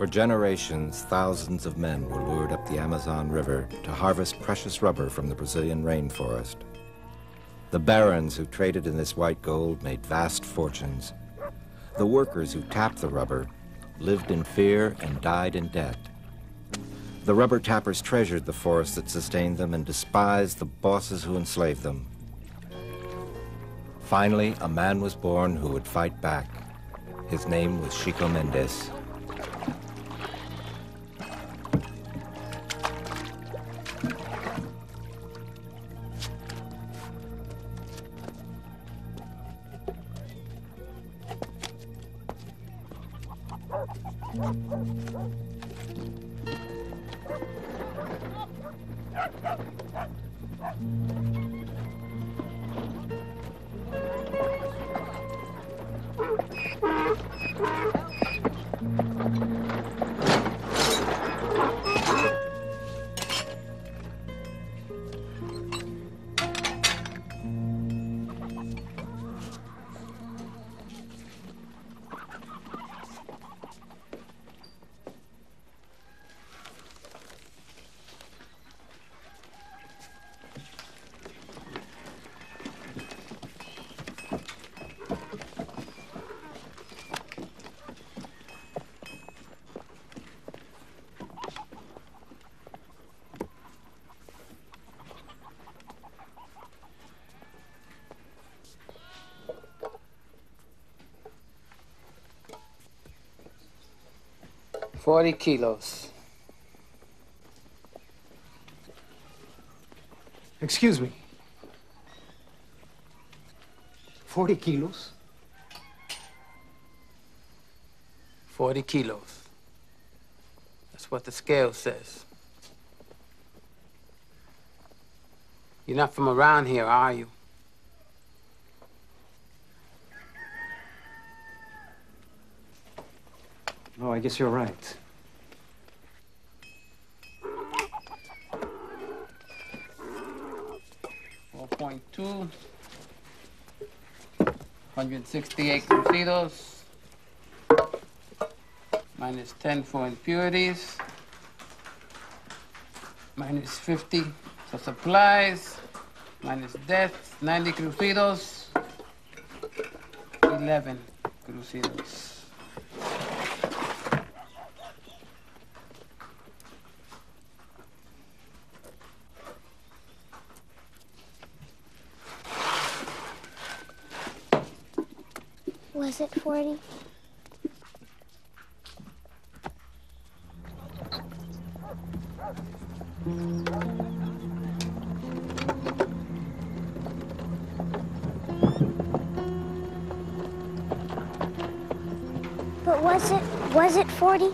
For generations, thousands of men were lured up the Amazon River to harvest precious rubber from the Brazilian rainforest. The barons who traded in this white gold made vast fortunes. The workers who tapped the rubber lived in fear and died in debt. The rubber tappers treasured the forest that sustained them and despised the bosses who enslaved them. Finally, a man was born who would fight back. His name was Chico Mendes. $40 kilos. Excuse me. 40 kilos? 40 kilos. That's what the scale says. You're not from around here, are you? Oh, I guess you're right. .2, 168 crucidos, minus 10 for impurities, minus 50 for supplies, minus deaths, 90 crucidos, 11 crucidos. Was it 40? But was it 40?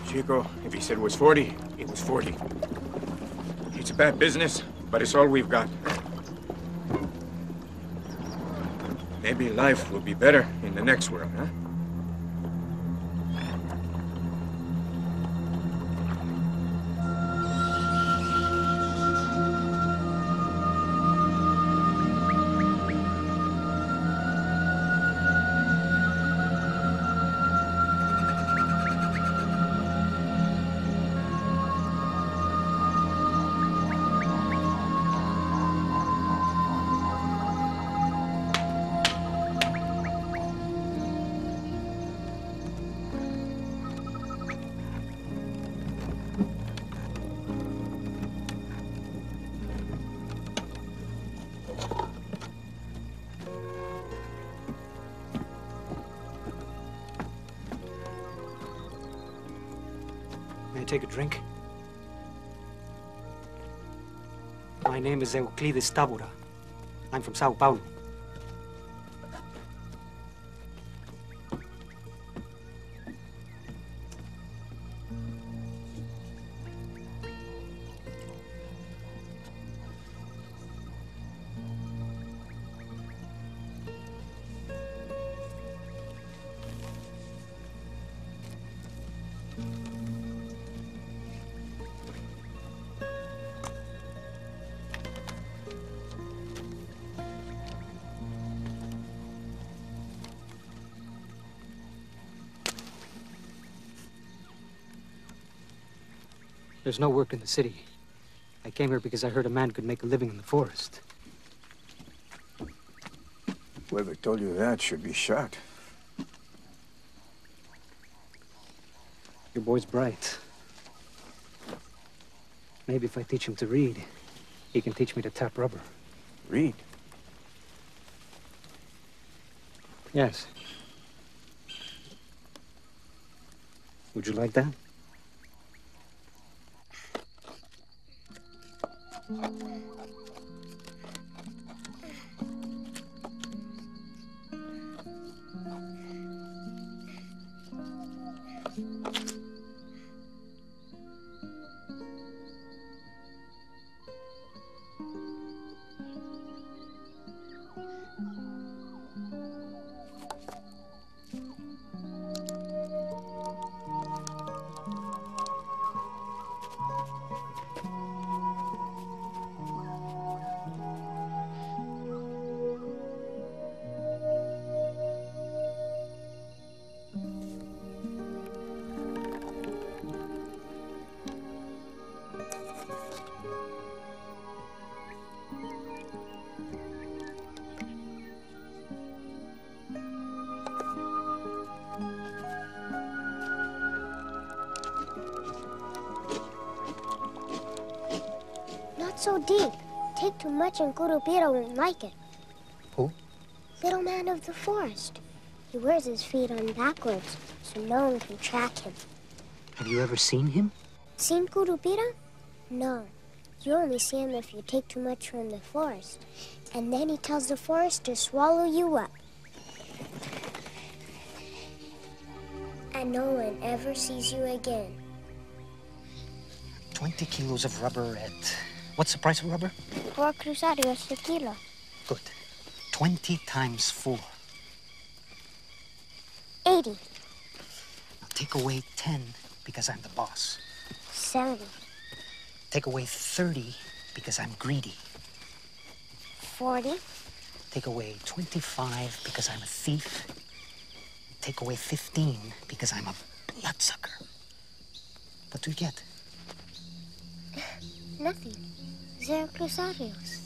Chico, if he said it was 40, it was 40. It's a bad business, but it's all we've got. Maybe life will be better in the next world, huh? May I take a drink? My name is Euclides Tabora. I'm from Sao Paulo. There's no work in the city. I came here because I heard a man could make a living in the forest. Whoever told you that should be shot. Your boy's bright. Maybe if I teach him to read, he can teach me to tap rubber. Read. Yes. Would you like that? Not so deep. Take too much and Curupira won't like it. Who? Little man of the forest. He wears his feet on backwards, so no one can track him. Have you ever seen him? Seen Curupira? No. You only see him if you take too much from the forest. And then he tells the forest to swallow you up. And no one ever sees you again. 20 kilos of rubber at... What's the price of rubber? 4 cruzarios a kilo. Good. 20 times 4. 80. Now take away 10 because I'm the boss. 70. Take away 30 because I'm greedy. 40. Take away 25 because I'm a thief. Take away 15 because I'm a bloodsucker. What do you get? Nothing. 0 cruzarios.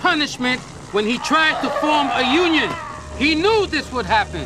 Punishment when he tried to form a union. He knew this would happen.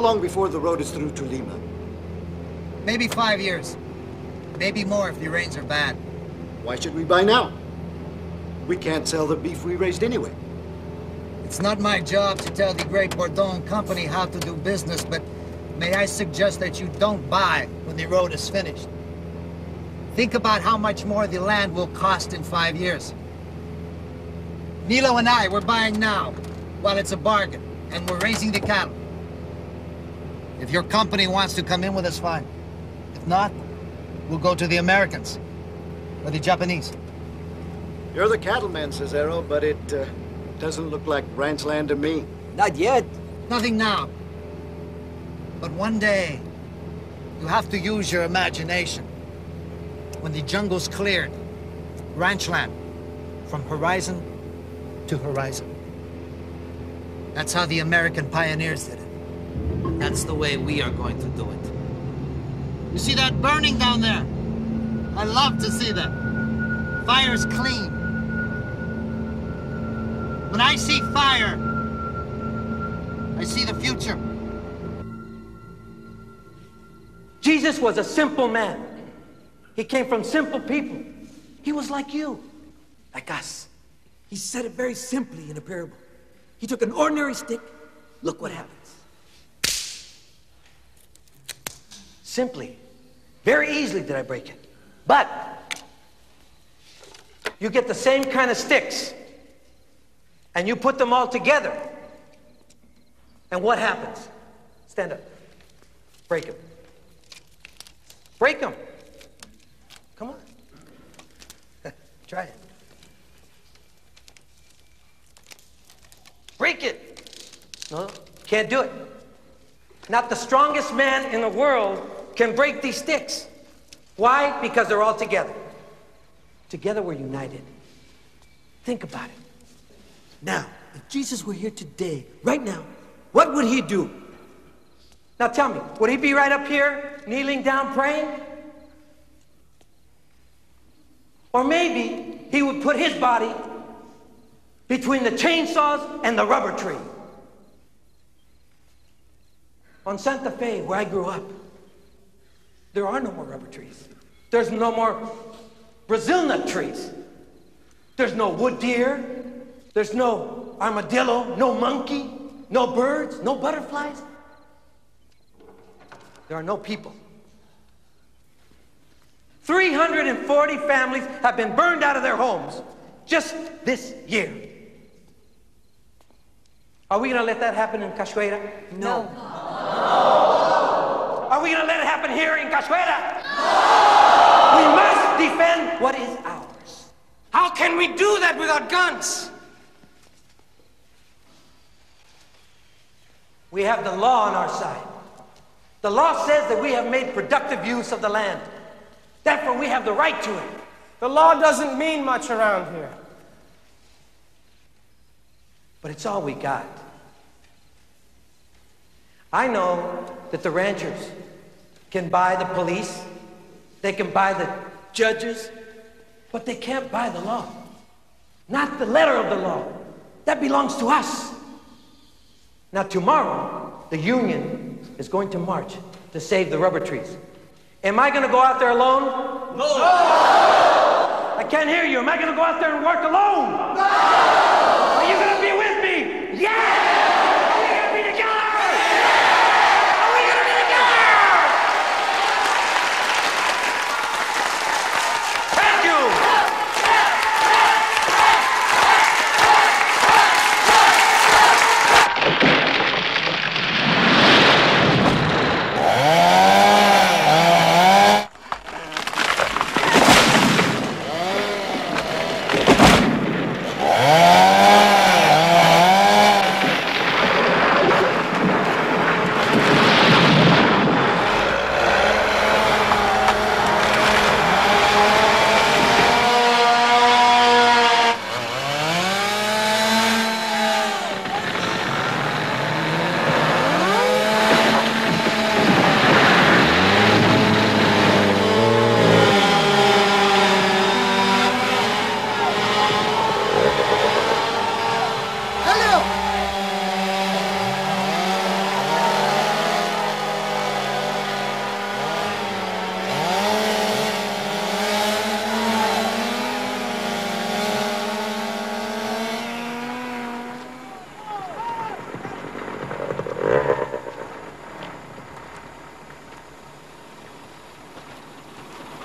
long before the road is through to Lima? Maybe 5 years. Maybe more if the rains are bad. Why should we buy now? We can't sell the beef we raised anyway. It's not my job to tell the great Bourdon company how to do business, but may I suggest that you don't buy when the road is finished. Think about how much more the land will cost in 5 years. Nilo and I, we're buying now, while it's a bargain, and we're raising the cattle. If your company wants to come in with us, fine. If not, we'll go to the Americans, or the Japanese. You're the cattleman, Cesaro, but it doesn't look like ranch land to me. Not yet. Nothing now. But one day, you have to use your imagination. When the jungle's cleared, ranch land, from horizon to horizon. That's how the American pioneers did it. That's the way we are going to do it. You see that burning down there? I love to see that. Fire's clean. When I see fire, I see the future. Jesus was a simple man. He came from simple people. He was like you, like us. He said it very simply in a parable. He took an ordinary stick. Look what happens. Simply, very easily did I break it. But you get the same kind of sticks and you put them all together. And what happens? Stand up. Break them. Break them. Come on. Try it. Break it. No, can't do it. Not the strongest man in the world can break these sticks. Why? Because they're all together. Together we're united. Think about it. Now, if Jesus were here today, right now, what would he do? Now tell me, would he be right up here, kneeling down, praying? Or maybe he would put his body between the chainsaws and the rubber tree. On Santa Fe, where I grew up, there are no more rubber trees. There's no more Brazil nut trees. There's no wood deer. There's no armadillo, no monkey, no birds, no butterflies. There are no people. 340 families have been burned out of their homes just this year. Are we going to let that happen in Cachoeira? No. Are we going to let it happen here in Cachoeira? No. We must defend what is ours. How can we do that without guns? We have the law on our side. The law says that we have made productive use of the land. Therefore, we have the right to it. The law doesn't mean much around here. But it's all we got. I know that the ranchers can buy the police, they can buy the judges, but they can't buy the law. Not the letter of the law. That belongs to us. Now tomorrow, the union is going to march to save the rubber trees. Am I going to go out there alone? No! I can't hear you. Am I going to go out there and work alone? No! Are you going to be with me? Yeah! Are we going to be together? Yeah! Are we going to be together? Thank you!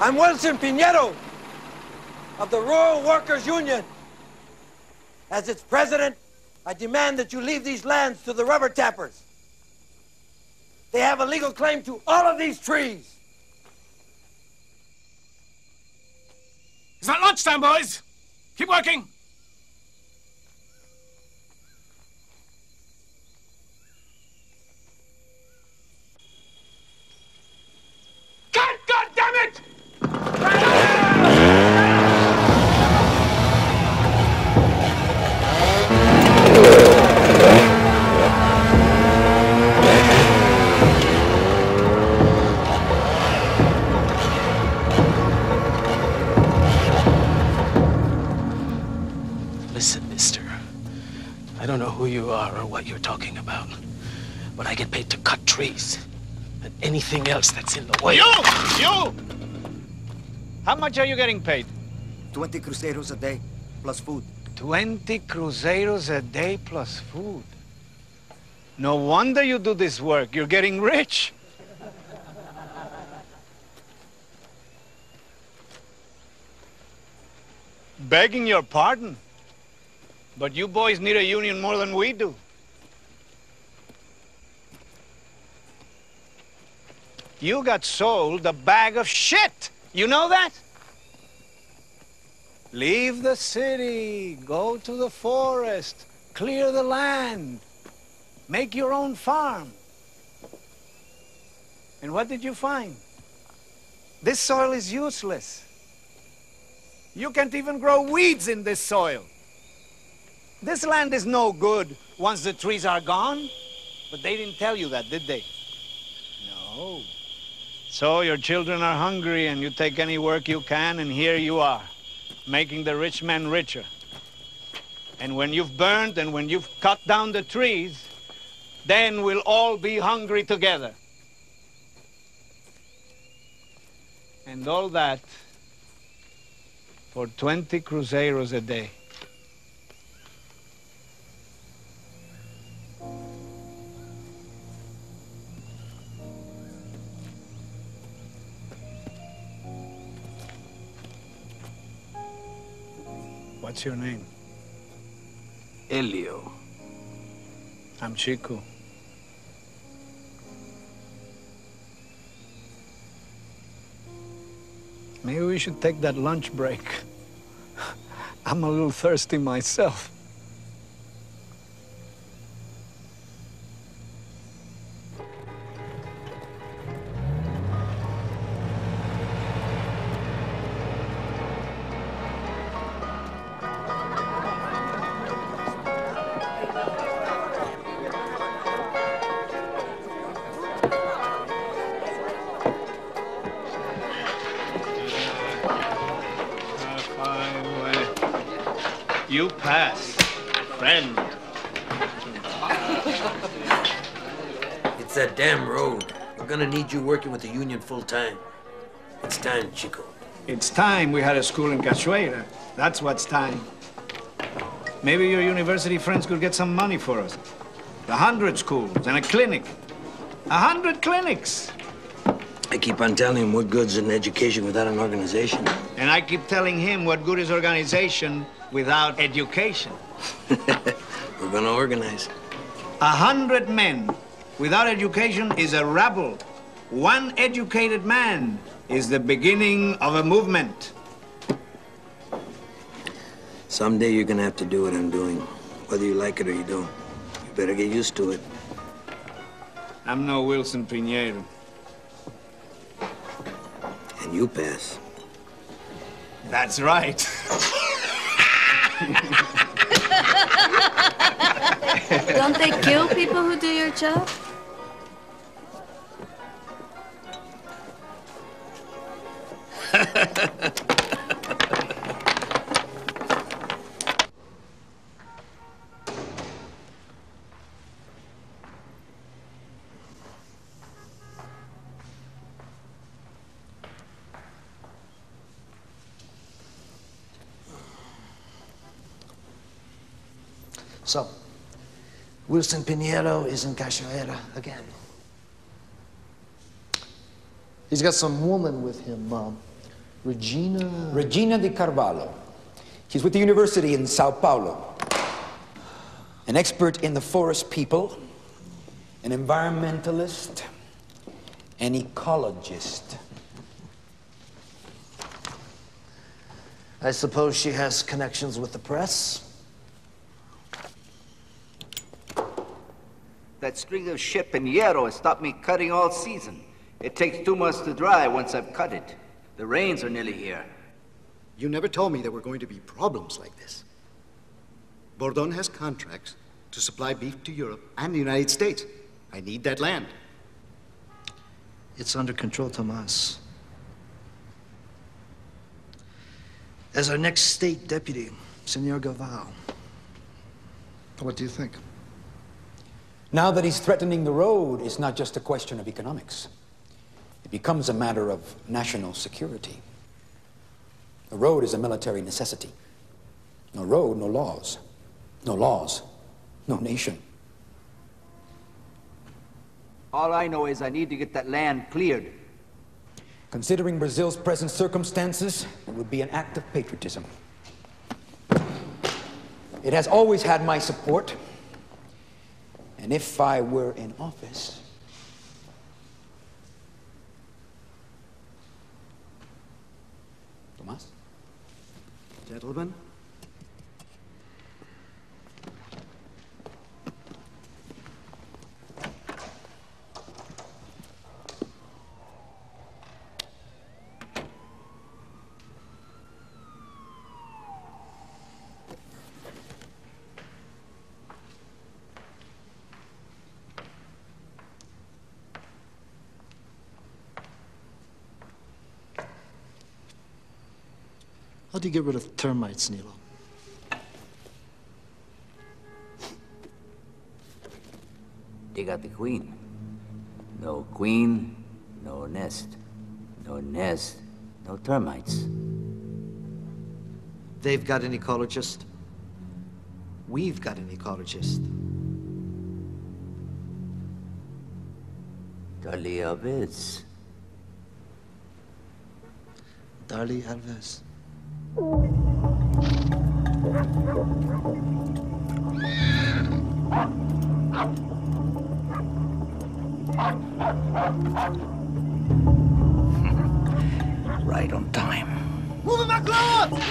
I'm Wilson Pinheiro of the Rural Workers Union. As its president, I demand that you leave these lands to the rubber tappers. They have a legal claim to all of these trees. It's not lunchtime, boys. Keep working. God damn it! Listen, mister. I don't know who you are or what you're talking about, but I get paid to cut trees and anything else that's in the way. You! How much are you getting paid? 20 cruzeiros a day, plus food. 20 cruzeiros a day plus food. No wonder you do this work. You're getting rich. Begging your pardon, but you boys need a union more than we do. You got sold a bag of shit. You know that? Leave the city, go to the forest, clear the land, make your own farm. And what did you find? This soil is useless. You can't even grow weeds in this soil. This land is no good once the trees are gone. But they didn't tell you that, did they? No. So your children are hungry and you take any work you can, and here you are, making the rich man richer. And when you've burned and when you've cut down the trees, then we'll all be hungry together. And all that for 20 cruzeiros a day. What's your name? Elio. I'm Chico. Maybe we should take that lunch break. I'm a little thirsty myself. You pass, friend. It's that damn road. We're gonna need you working with the union full time. It's time, Chico. It's time we had a school in Cachoeira. That's what's time. Maybe your university friends could get some money for us. 100 schools and a clinic. 100 clinics. I keep on telling him what good's an education without an organization. And I keep telling him what good is organization without education. We're gonna organize. 100 men without education is a rabble. One educated man is the beginning of a movement. Someday you're gonna have to do what I'm doing, whether you like it or you don't. You better get used to it. I'm no Wilson Pinheiro. And you pass. That's right. Don't they kill people who do your job? So, Wilson Pinheiro is in Cachoeira again. He's got some woman with him, Regina de Carvalho. She's with the university in Sao Paulo. An expert in the forest people, an environmentalist, an ecologist. I suppose she has connections with the press? That string of shit Pinheiro has stopped me cutting all season. It takes 2 months to dry once I've cut it. The rains are nearly here. You never told me there were going to be problems like this. Bordon has contracts to supply beef to Europe and the United States. I need that land. It's under control, Tomas. As our next state deputy, Senor Galvao, what do you think? Now that he's threatening the road, it's not just a question of economics. It becomes a matter of national security. The road is a military necessity. No road, no laws. No laws, no nation. All I know is I need to get that land cleared. Considering Brazil's present circumstances, it would be an act of patriotism. It has always had my support. And if I were in office, Tomas? Gentlemen? How do you get rid of termites, Nilo? They got the queen. No queen, no nest. No nest, no termites. They've got an ecologist. We've got an ecologist. Darlie Alves. Darlie Alves. Right on time. Moving my gloves!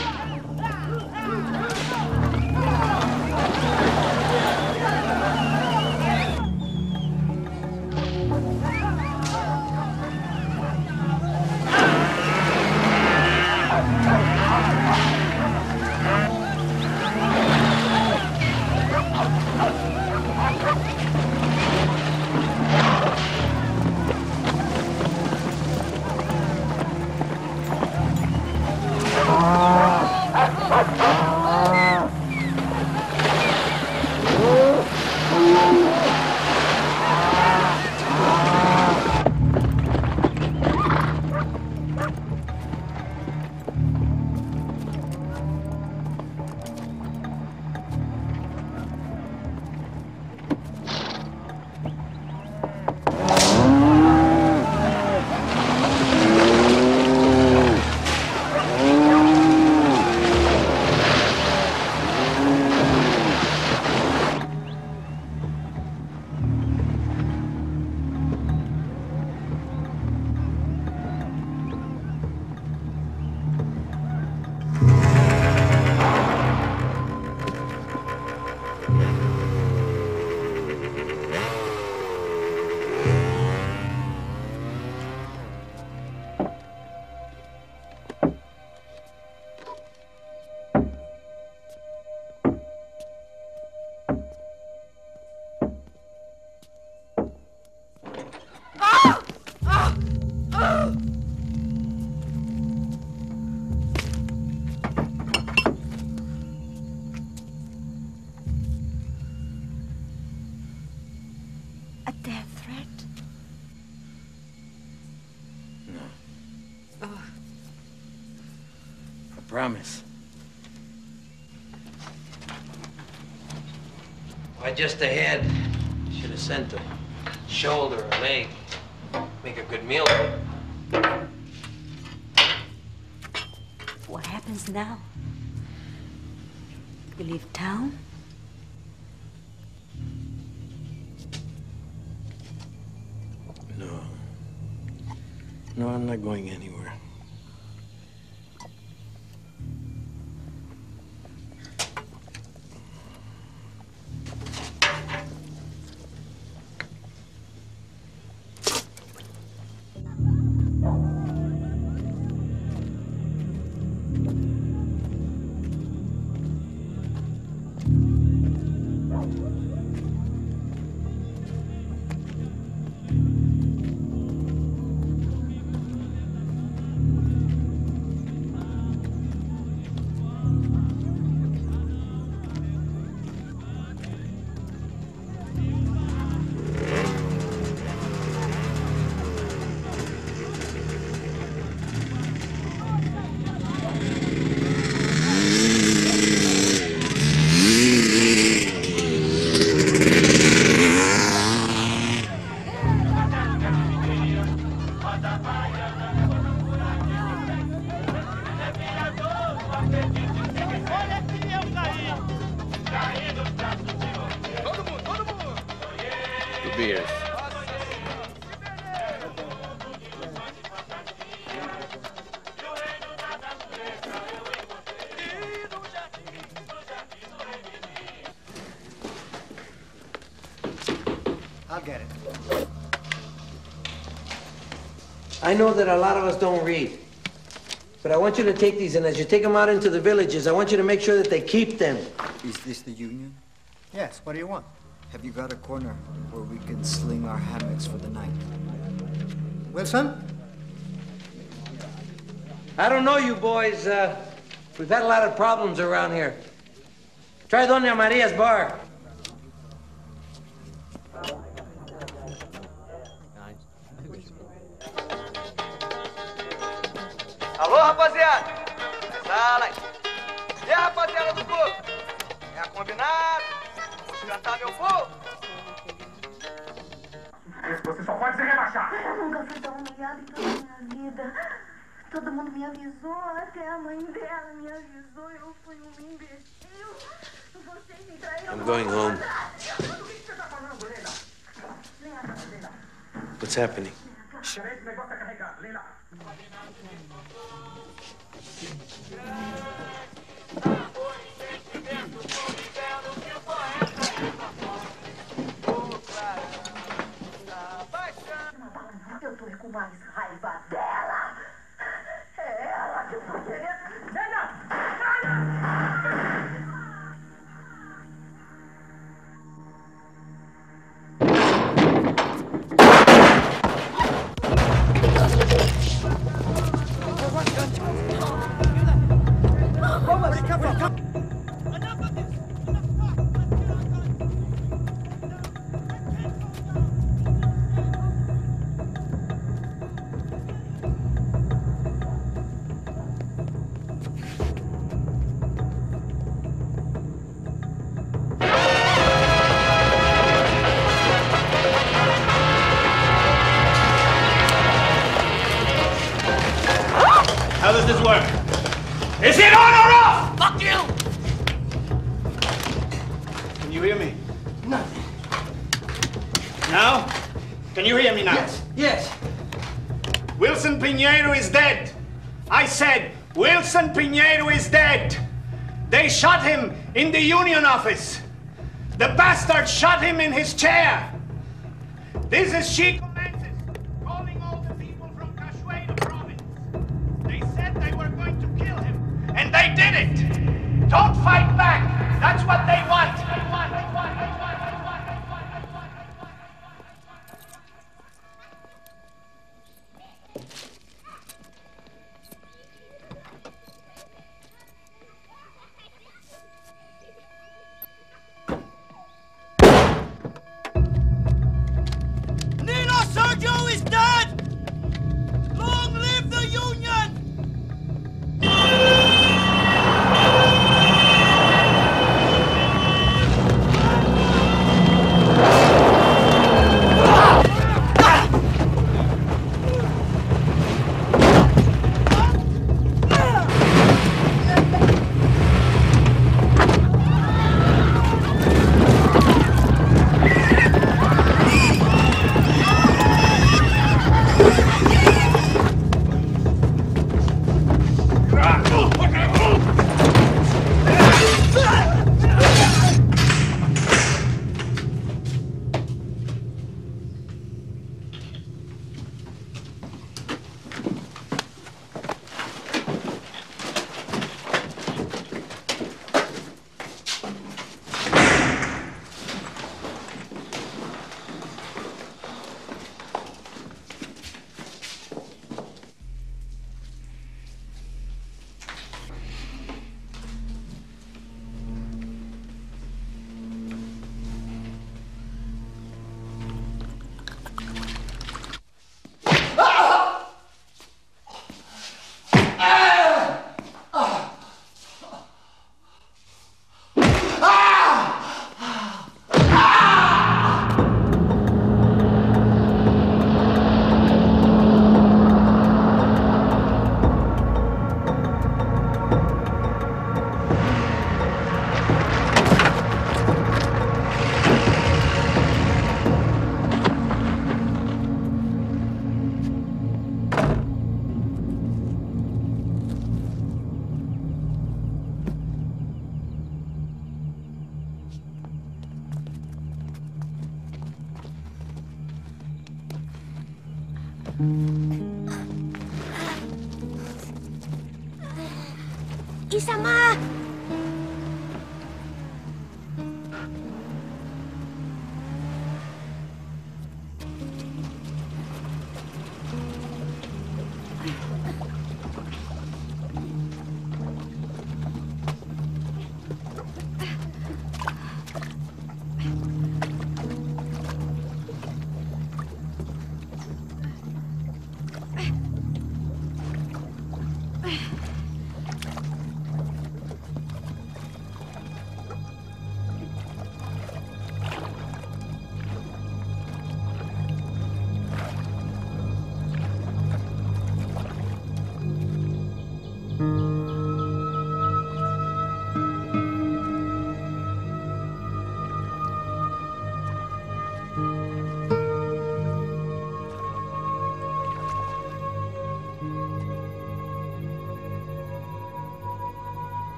Promise. Why, just a head. Should have sent a shoulder, a leg. Make a good meal. What happens now? You leave town? No. No, I'm not going anywhere. Beers. I'll get it. I know that a lot of us don't read, but I want you to take these, and as you take them out into the villages, I want you to make sure that they keep them. Is this the union? Yes, what do you want? Have you got a corner where we can sling our hammocks for the night? Wilson? I don't know you boys. We've had a lot of problems around here. Try Doña Maria's bar. Alô, rapaziada! Sala aí. E a rapaziada do povo? É combinado? Vou cantar meu povo? Você só pode se rebaixar. Eu nunca fui tão humilhada em toda a minha vida. Todo mundo me avisou, até a mãe dela me avisou. Eu fui um imbecil. Vocês me traíram. I'm going home. What's happening? Eu tô com mais raiva dela. É ela que eu tô querendo. How does this work? Is it on or off? Fuck you! Can you hear me? Nothing. Now? Can you hear me now? Yes, yes. Wilson Pinheiro is dead. I said, Wilson Pinheiro is dead. They shot him in the union office. The bastard shot him in his chair. This is Chico Mendes calling all the people from Cachoeira province. They said they were going to kill him, and they did it. Don't fight back. That's what they want. Nino Sergio is dead! Long live the Union! Isa-ma!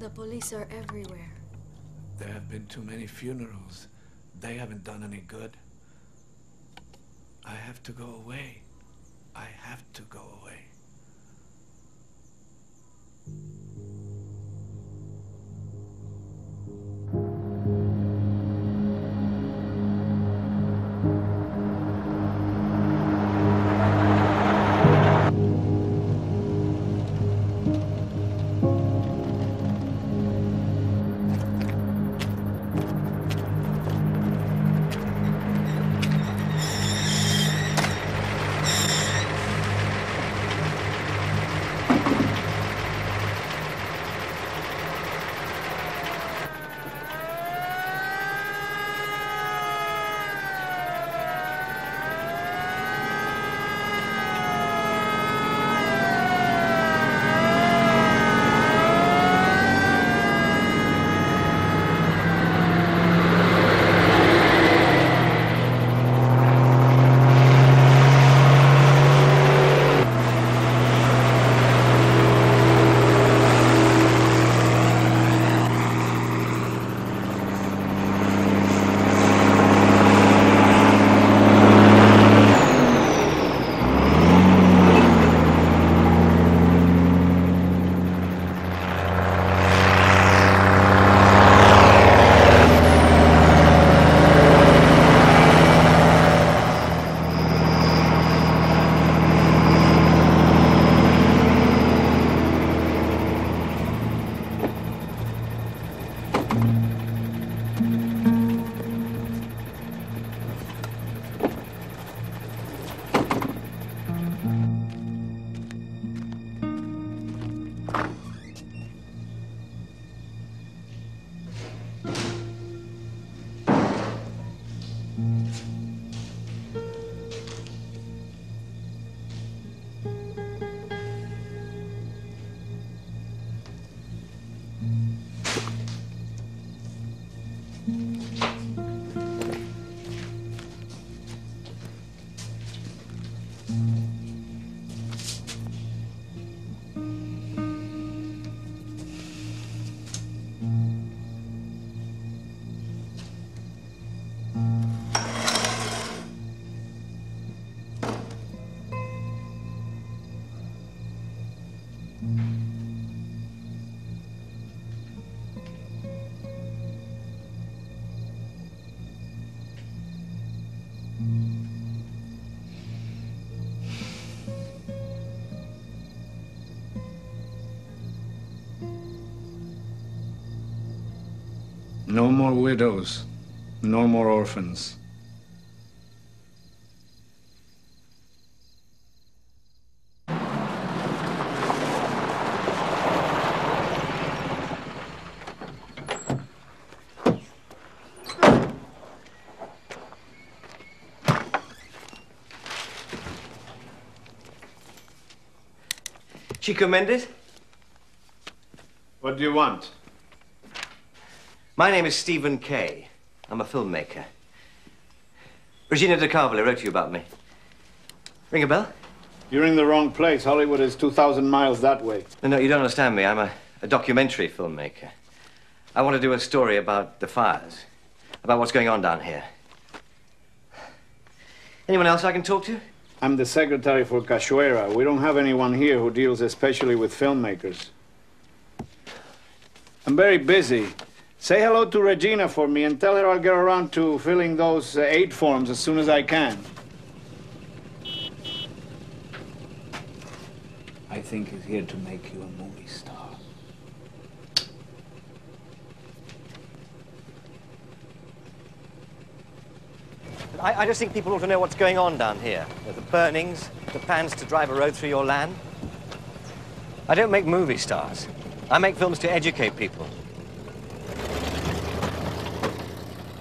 The police are everywhere. There have been too many funerals. They haven't done any good. I have to go away. I have to go away. No more widows, no more orphans. Chico Mendes? What do you want? My name is Stephen Kay. I'm a filmmaker. Regina de Carvalho wrote to you about me. Ring a bell? You're in the wrong place. Hollywood is 2,000 miles that way. No, you don't understand me. I'm a documentary filmmaker. I want to do a story about the fires, about what's going on down here. Anyone else I can talk to? I'm the secretary for Cachoeira. We don't have anyone here who deals especially with filmmakers. I'm very busy. Say hello to Regina for me and tell her I'll get around to filling those aid forms as soon as I can. I think he's here to make you a movie star. I just think people ought to know what's going on down here. The burnings, the plans to drive a road through your land. I don't make movie stars. I make films to educate people.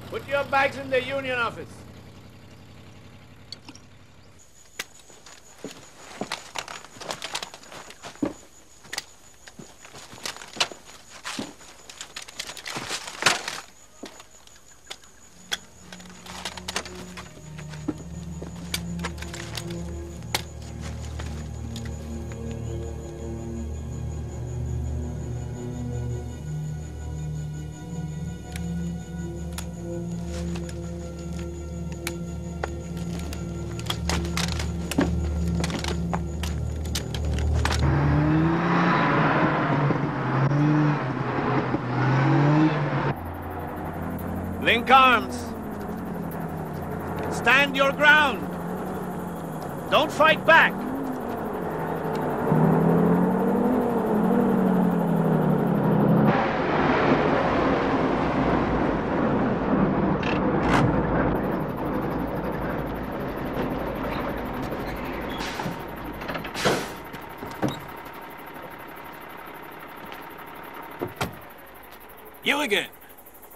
Put your bags in the union office. Link arms. Stand your ground. Don't fight back. You again.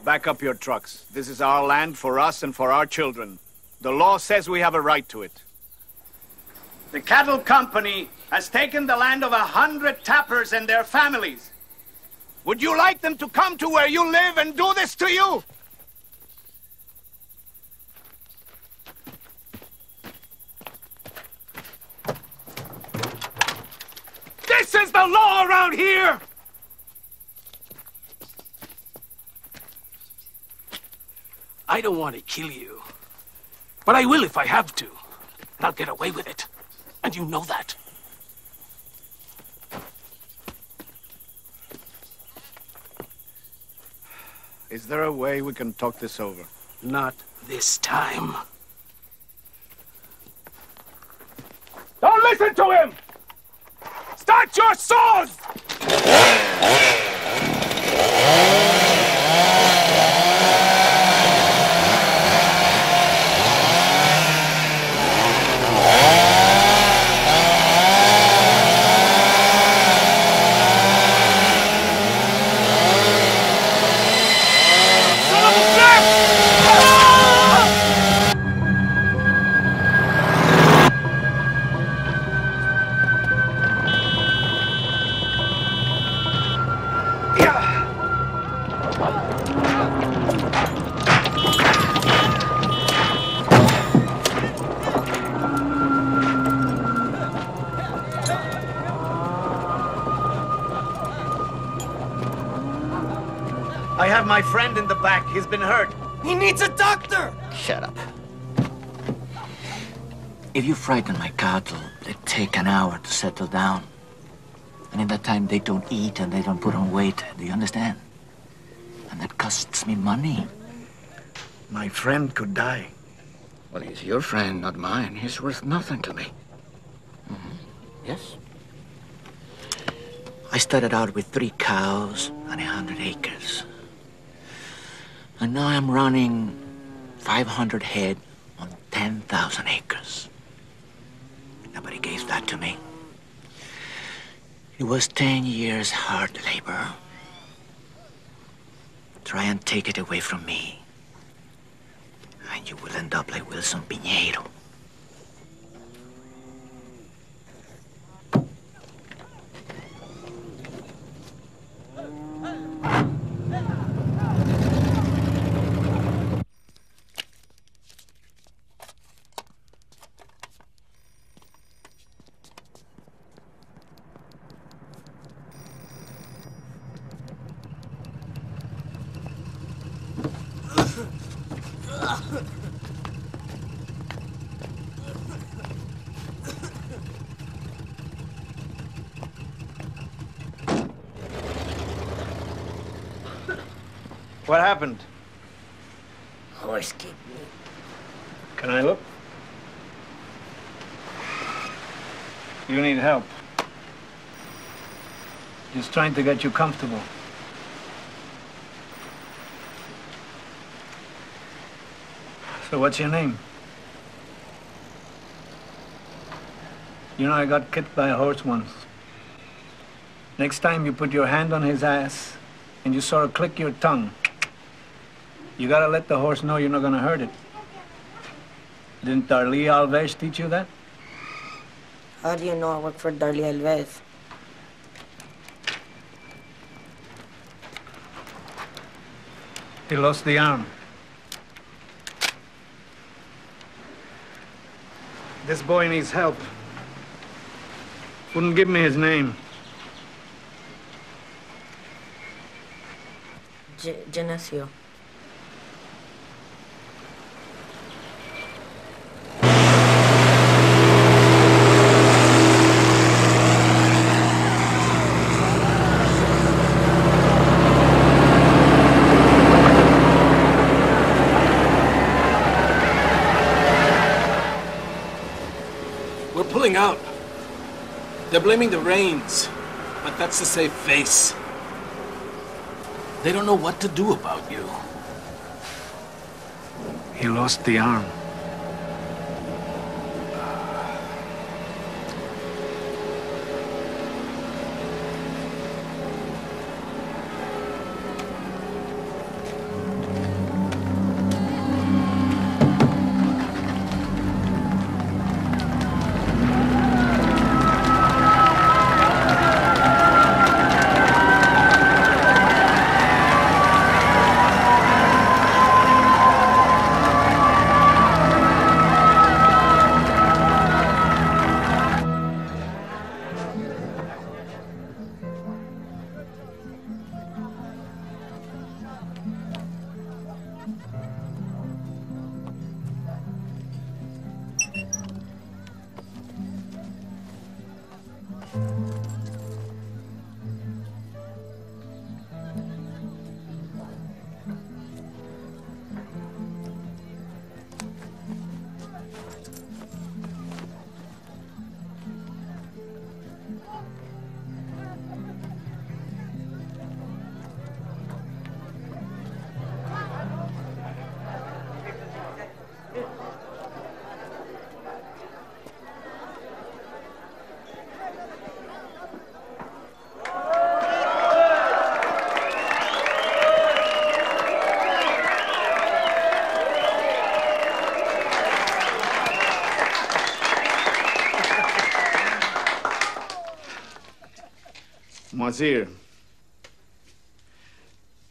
Back up your trucks. This is our land for us and for our children. The law says we have a right to it. The cattle company has taken the land of 100 tappers and their families. Would you like them to come to where you live and do this to you? This is the law around here! I don't want to kill you, but I will if I have to. And I'll get away with it. And you know that. Is there a way we can talk this over? Not this time. Don't listen to him! Start your saws! I have my friend in the back. He's been hurt. He needs a doctor! Shut up. If you frighten my cattle, they take an hour to settle down. And in that time, they don't eat and they don't put on weight. Do you understand? And that costs me money. My friend could die. Well, he's your friend, not mine. He's worth nothing to me. Yes? I started out with 3 cows and 100 acres. And now I'm running 500 head on 10,000 acres. Nobody gave that to me. It was 10 years hard labor. Try and take it away from me, and you will end up like Wilson Piñeiro. What happened? Horse kicked me. Can I look? You need help. Just trying to get you comfortable. So what's your name? You know, I got kicked by a horse once. Next time you put your hand on his ass and you sort of click your tongue, you gotta let the horse know you're not gonna hurt it. Didn't Darlie Alves teach you that? How do you know I work for Darlie Alves? He lost the arm. This boy needs help. Wouldn't give me his name. Genesio. We're pulling out. They're blaming the rains, but that's to save face. They don't know what to do about you. He lost the arm. Wazir,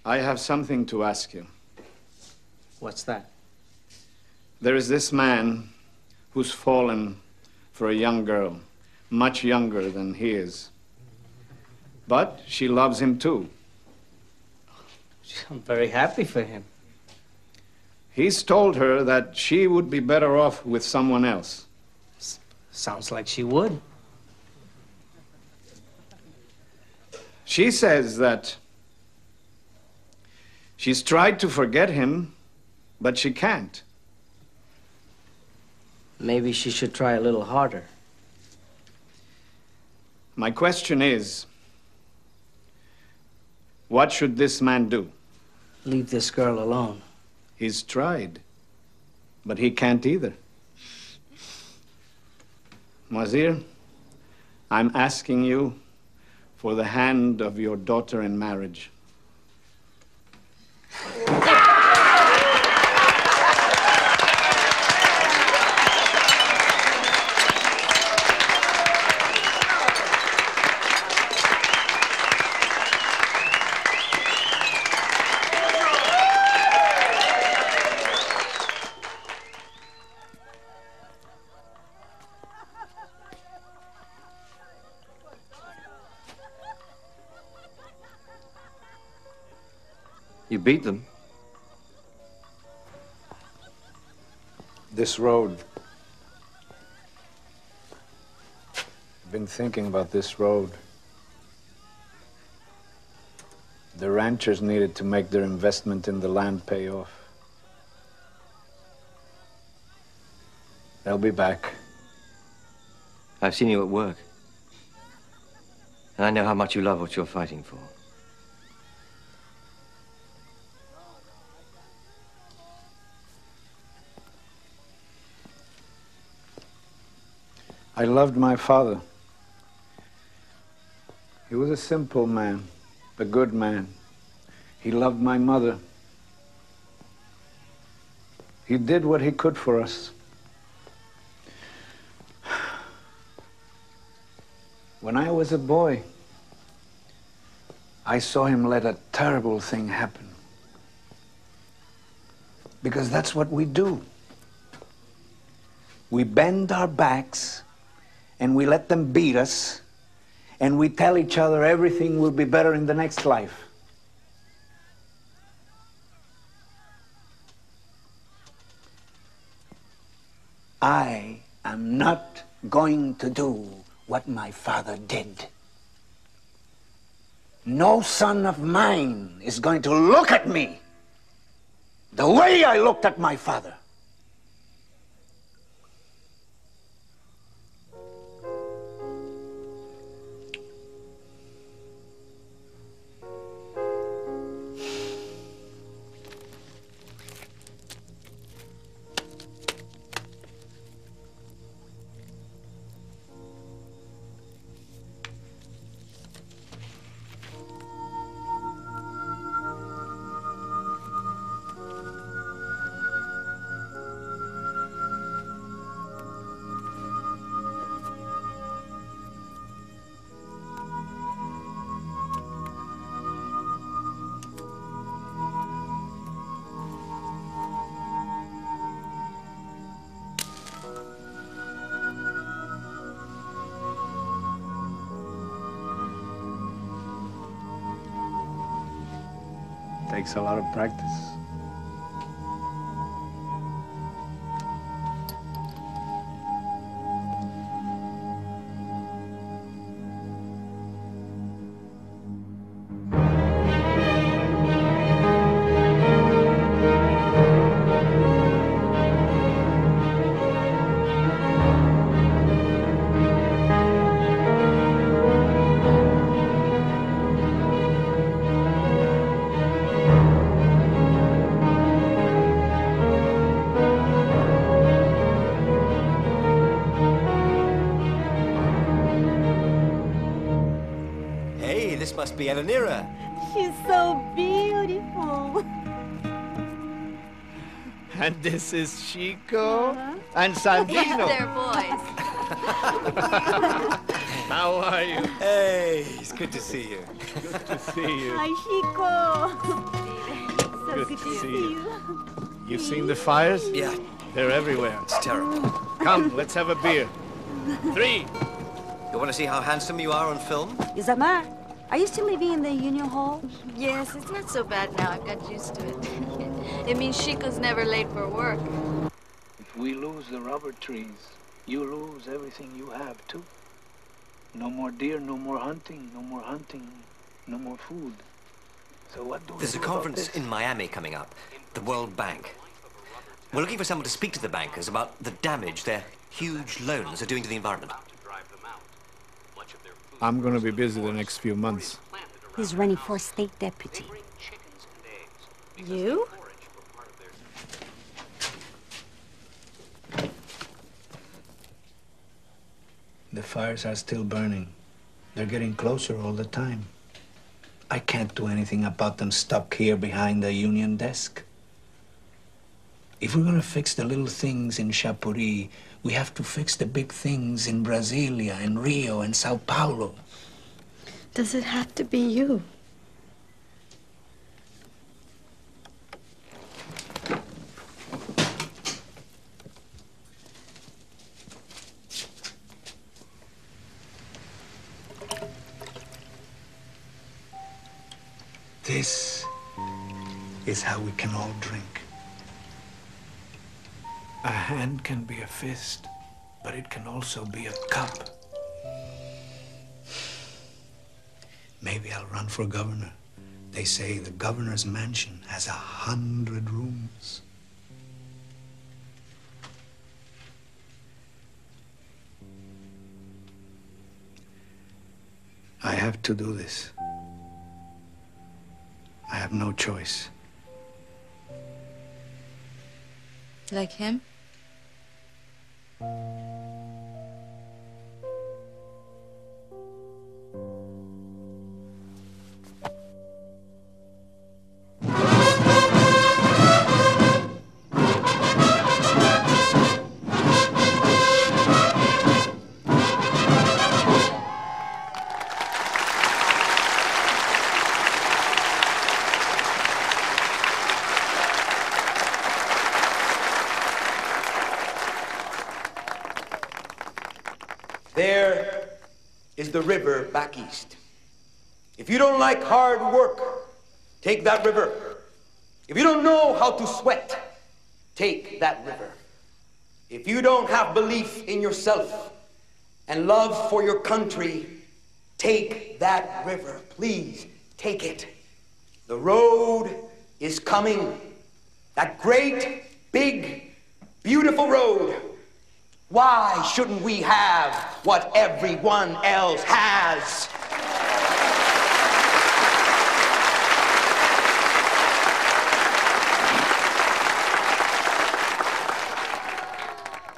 I have something to ask you. What's that? There is this man who's fallen for a young girl, much younger than he is. But she loves him too. I'm very happy for him. He's told her that she would be better off with someone else. Sounds like she would. She says that she's tried to forget him, but she can't. Maybe she should try a little harder. My question is, what should this man do? Leave this girl alone. He's tried, but he can't either. Wazir, I'm asking you for the hand of your daughter in marriage. You beat them. This road. I've been thinking about this road. The ranchers needed to make their investment in the land pay off. They'll be back. I've seen you at work. And I know how much you love what you're fighting for. I loved my father. He was a simple man, a good man. He loved my mother. He did what he could for us. When I was a boy, I saw him let a terrible thing happen. Because that's what we do. We bend our backs and we let them beat us, and we tell each other everything will be better in the next life. I am not going to do what my father did. No son of mine is going to look at me the way I looked at my father. Takes a lot of practice. Must be Elenira. She's so beautiful. And this is Chico and Sandino. Yeah, they're boys. How are you? Hey, it's good to see you. Good to see you. Hi, Chico. So Good good to to see see you. you. You've seen the fires? Yeah. They're everywhere. It's terrible. Come, let's have a beer. 3. You want to see how handsome you are on film? Isamar, are you still living in the Union Hall? Yes, it's not so bad now. I've got used to it. It means Chico's never late for work. If we lose the rubber trees, you lose everything you have, too. No more deer, no more hunting, no more hunting, no more food. So what do we There's do a conference about this? in Miami coming up, the World Bank. We're looking for someone to speak to the bankers about the damage their huge loans are doing to the environment. I'm going to be busy the next few months. He's running for state deputy. You? The fires are still burning. They're getting closer all the time. I can't do anything about them stuck here behind the union desk. If we're going to fix the little things in Chapuri, we have to fix the big things in Brasilia and Rio and Sao Paulo. Does it have to be you? This is how we can all drink. A hand can be a fist, but it can also be a cup. Maybe I'll run for governor. They say the governor's mansion has 100 rooms. I have to do this. I have no choice. Like him? There is the river back east. If you don't like hard work, take that river. If you don't know how to sweat, take that river. If you don't have belief in yourself and love for your country, take that river. Please, take it. The road is coming. That great, big, beautiful road. Why shouldn't we have what everyone else has?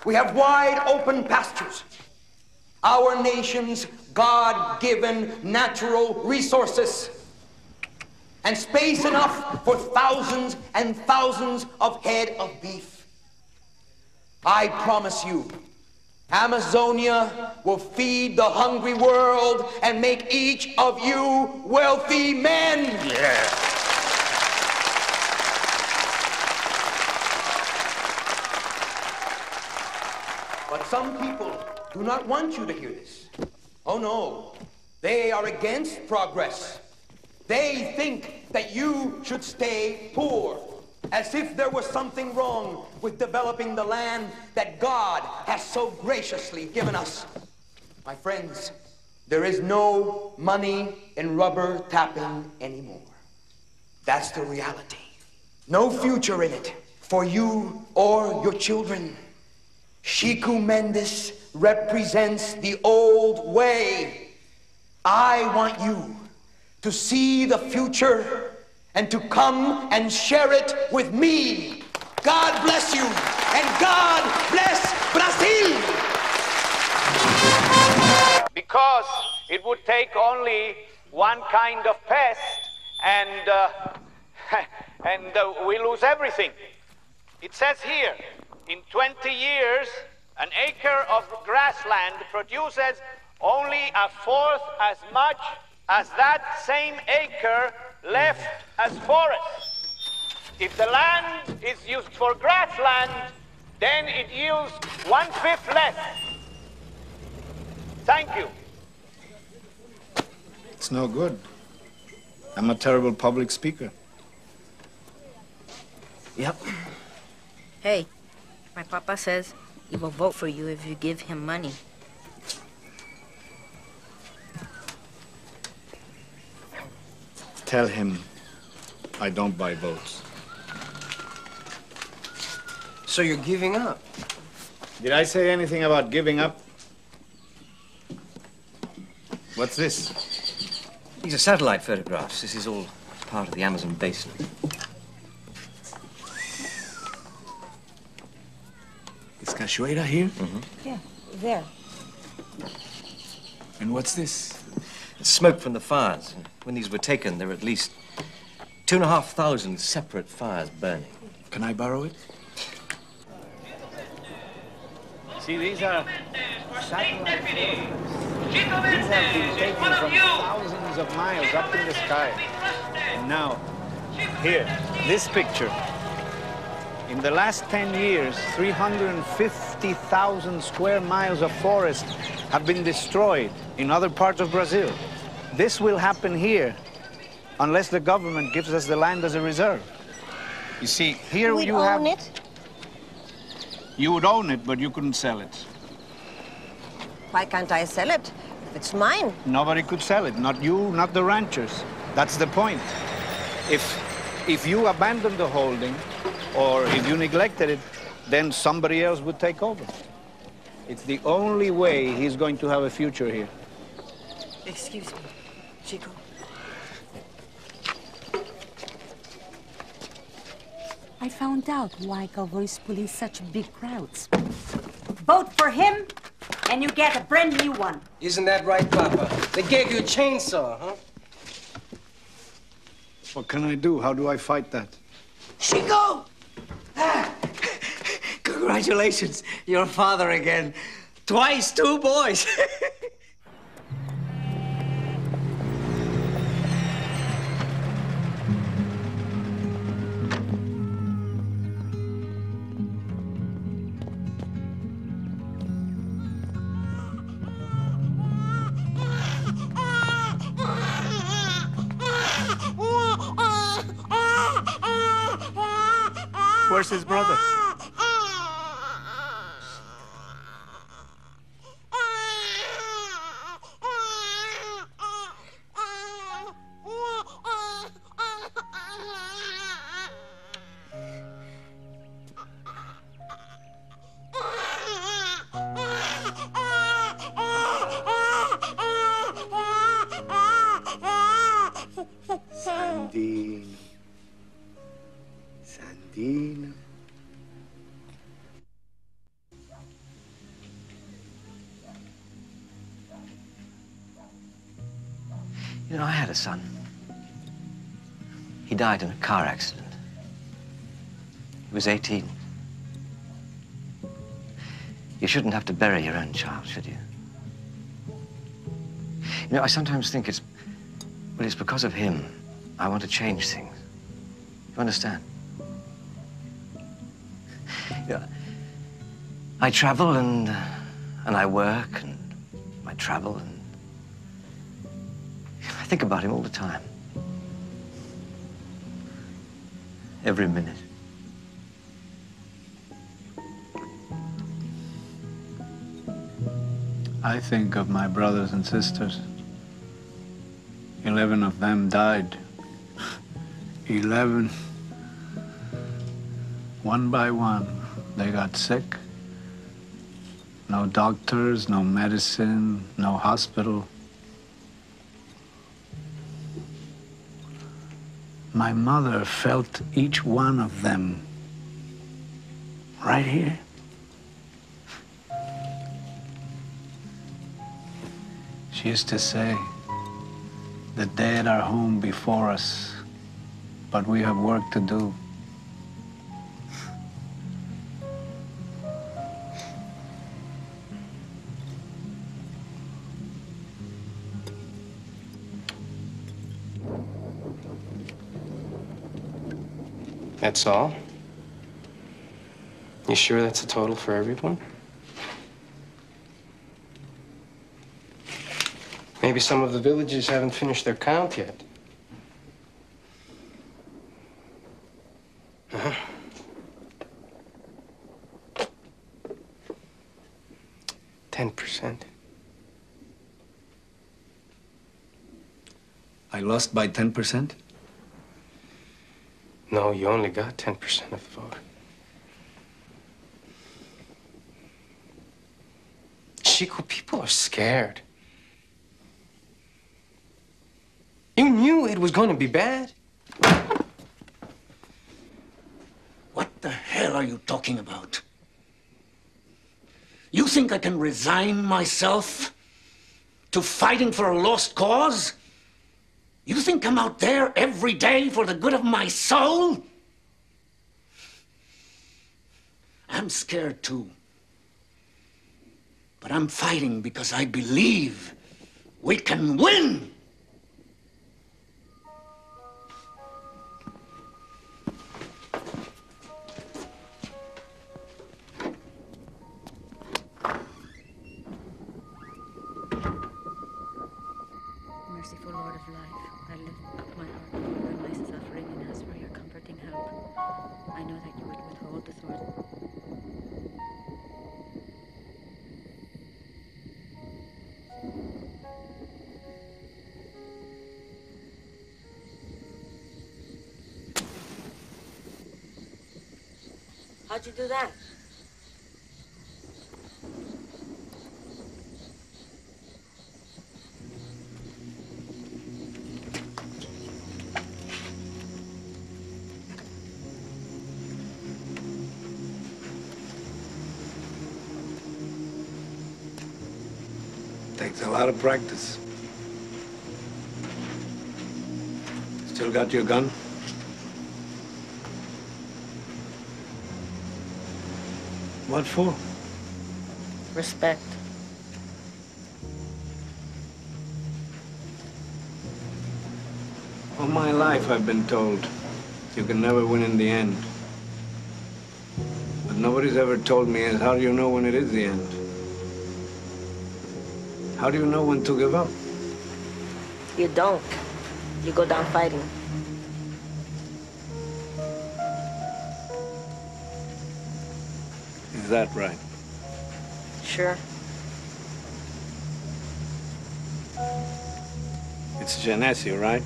We have wide open pastures. Our nation's God-given natural resources. And space enough for thousands and thousands of head of beef. I promise you, Amazonia will feed the hungry world and make each of you wealthy men. Yeah. But some people do not want you to hear this. Oh no, they are against progress. They think that you should stay poor, as if there was something wrong with developing the land that God has so graciously given us. My friends, there is no money in rubber tapping anymore. That's the reality. No future in it for you or your children. Chico Mendes represents the old way. I want you to see the future and to come and share it with me. God bless you, and God bless Brazil! Because it would take only one kind of pest, and we lose everything. It says here, in 20 years, an acre of grassland produces only a fourth as much as that same acre left as forest. If the land is used for grassland, then it yields 1/5 less. Thank you. It's no good. I'm a terrible public speaker. Yep. Hey, my papa says he will vote for you if you give him money. Tell him I don't buy votes. So you're giving up? Did I say anything about giving up? What's this? These are satellite photographs. This is all part of the Amazon basin. Is Cachoeira here? Mm-hmm. Yeah, there. And what's this? It's smoke from the fires. When these were taken, there were at least 2,500 separate fires burning. Can I borrow it? See, these are satellite photographs. These have been taken from thousands of miles up in the sky. And now, here, this picture. In the last 10 years, 350,000 square miles of forest have been destroyed in other parts of Brazil. This will happen here unless the government gives us the land as a reserve. You see, here we you own have... it? You would own it, but you couldn't sell it. Why can't I sell it? It's mine. Nobody could sell it. Not you, not the ranchers. That's the point. If you abandoned the holding, or if you neglected it, then somebody else would take over. It's the only way he's going to have a future here. Excuse me, Chico. I found out why cowboys pulling such big crowds. Vote for him, and you get a brand new one. Isn't that right, Papa? They gave you a chainsaw, huh? What can I do? How do I fight that? Chico! Congratulations, you're a father again. Twice, 2 boys. Where's his brother? Sandino. Sandino. You know, I had a son. He died in a car accident. He was 18. You shouldn't have to bury your own child, should you? You know, I sometimes think it's because of him I want to change things. You understand? You know, I travel and I work and I travel and I think about him all the time. Every minute. I think of my brothers and sisters. 11 of them died. 11. One by one, they got sick. No doctors, no medicine, no hospital. My mother felt each one of them right here. She used to say, the dead are home before us, but we have work to do. That's all? You sure that's a total for everyone? Maybe some of the villagers haven't finished their count yet. Uh-huh. 10%. I lost by 10%? No, you only got 10% of the vote. Chico, people are scared. You knew it was going to be bad. What the hell are you talking about? You think I can resign myself to fighting for a lost cause? You think I'm out there every day for the good of my soul? I'm scared too. But I'm fighting because I believe we can win. Merciful Lord of life, I lift up my heart to you in my suffering and ask for your comforting help. I know that you would withhold the thought. How'd you do that? Takes a lot of practice. Still got your gun? What for? Respect. All my life I've been told you can never win in the end. But nobody's ever told me is how do you know when it is the end? How do you know when to give up? You don't. You go down fighting. Is that right? Sure. It's Genesi, right?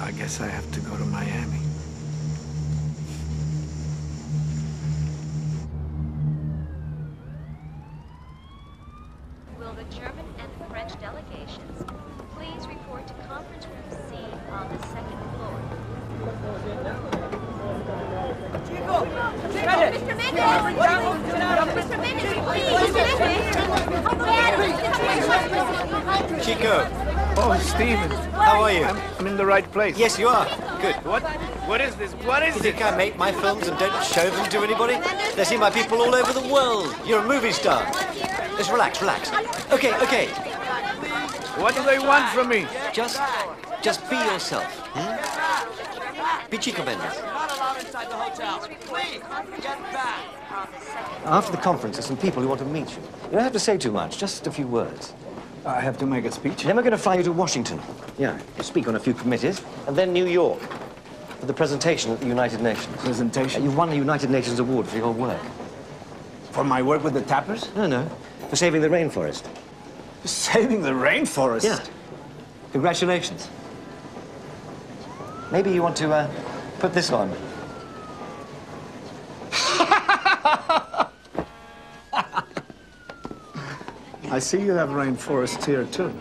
I guess I have to go to Miami. Will the German and French delegations please report to conference room C on the second floor? Chico! Mr. Mendes! Mr. Mendes, please! Chico! Oh, Stephen. How are you? I'm in the right place. Yes, you are. Good. What is this? What is You this? think I make my films and don't show them to anybody? They see my people all over the world. You're a movie star. Just relax, relax. Okay, okay. What do they want from me? Just be yourself. Be Chico Mendes. After the conference, there's some people who want to meet you. You don't have to say too much, just a few words. I have to make a speech? Then we're going to fly you to Washington. Yeah, you speak on a few committees, and then New York for the presentation at the United Nations. Presentation? You won the United Nations Award for your work. For my work with the tappers? No, for saving the rainforest. Saving the rainforest? Yeah. Congratulations. Maybe you want to put this on. I see you have rainforests here, too.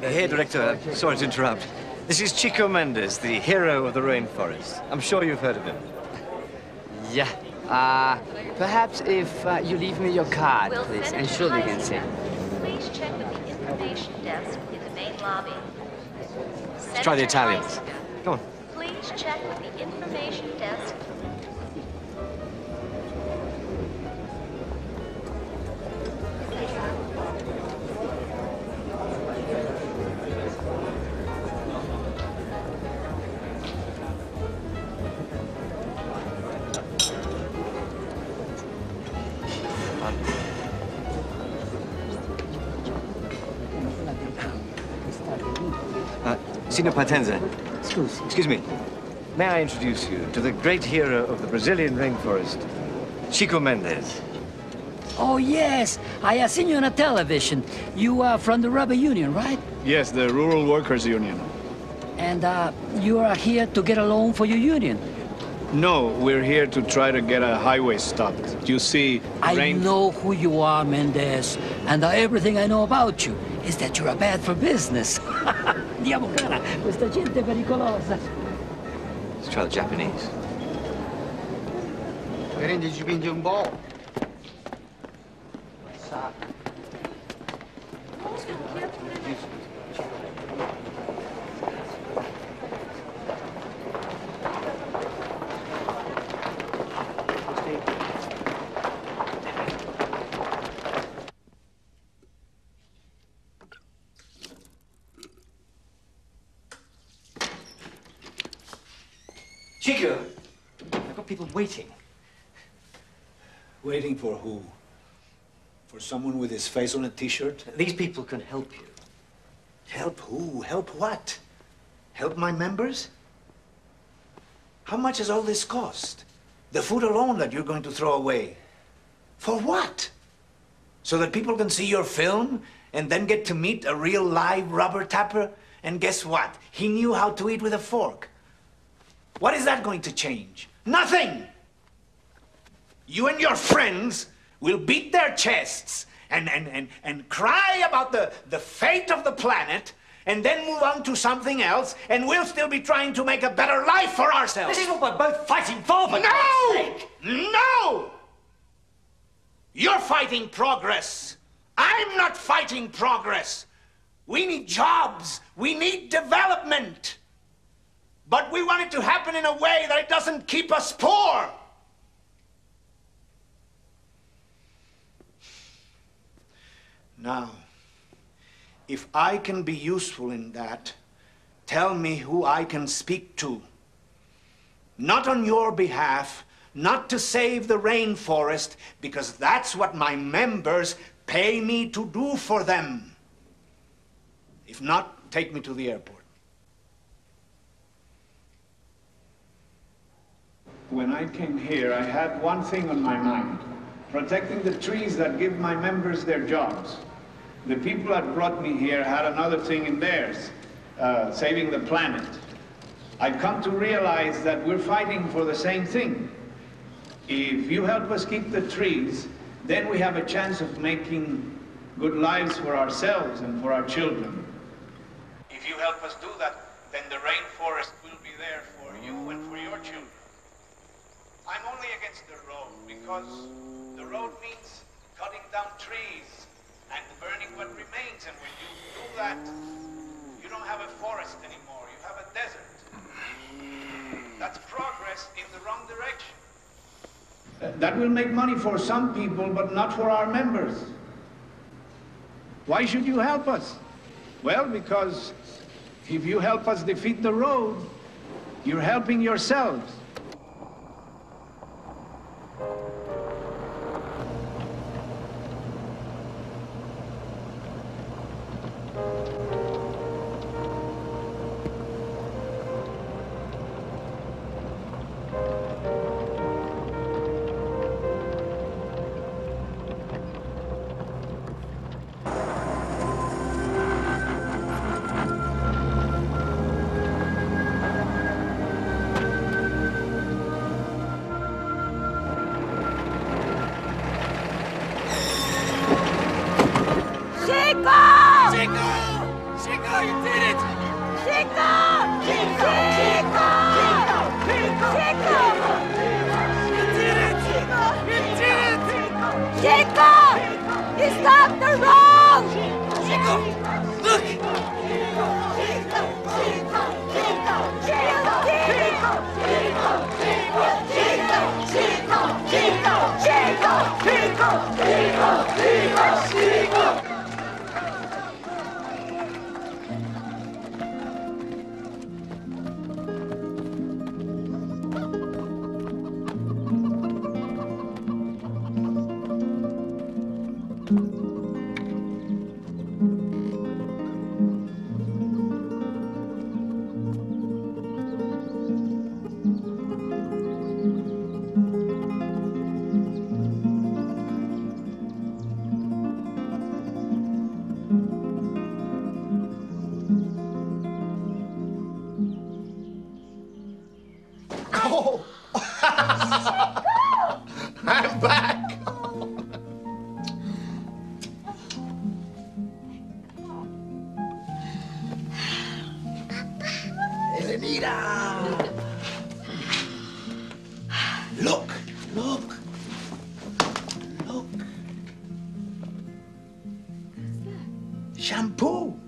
Here, Director, sorry to interrupt. This is Chico Mendes, the hero of the rainforest. I'm sure you've heard of him. Yeah. Perhaps if you leave me your card, please, and surely you can see. Please check with the information desk in the main lobby. Let's try the Italians. Come on. Please check with the information desk. Signor Patenza. Excuse me. May I introduce you to the great hero of the Brazilian rainforest, Chico Mendes. Oh, yes. I have seen you on a television. You are from the rubber union, right? Yes, the Rural Workers Union. And you are here to get a loan for your union? No, we're here to try to get a highway stopped. You see, I know who you are, Mendes. And everything I know about you is that you're bad for business. Andiamo, cara. Questa gente è pericolosa. Let's try the Japanese. Prende de um ball. Chico, I've got people waiting. Waiting for who? For someone with his face on a T-shirt? These people can help you. Help who? Help what? Help my members? How much does all this cost? The food alone that you're going to throw away. For what? So that people can see your film and then get to meet a real live rubber tapper? And guess what? He knew how to eat with a fork. What is that going to change? Nothing! You and your friends will beat their chests and cry about the fate of the planet and then move on to something else, and we'll still be trying to make a better life for ourselves. This is what we're both fighting for, but no! No! You're fighting progress. I'm not fighting progress. We need jobs. We need development. But we want it to happen in a way that it doesn't keep us poor. Now, if I can be useful in that, tell me who I can speak to. Not on your behalf, not to save the rainforest, because that's what my members pay me to do for them. If not, take me to the airport. When I came here, I had one thing on my mind: protecting the trees that give my members their jobs. The people that brought me here had another thing in theirs, saving the planet. I've come to realize that we're fighting for the same thing. If you help us keep the trees, then we have a chance of making good lives for ourselves and for our children. If you help us do that, then the rainforest will be there for you and for your children. I'm only against the road because the road means cutting down trees and burning what remains, and when you do that, you don't have a forest anymore, you have a desert. That's progress in the wrong direction. That will make money for some people, but not for our members. Why should you help us? Well, because if you help us defeat the road, you're helping yourselves. I'm back! Elenita! Look, look, look. Shampoo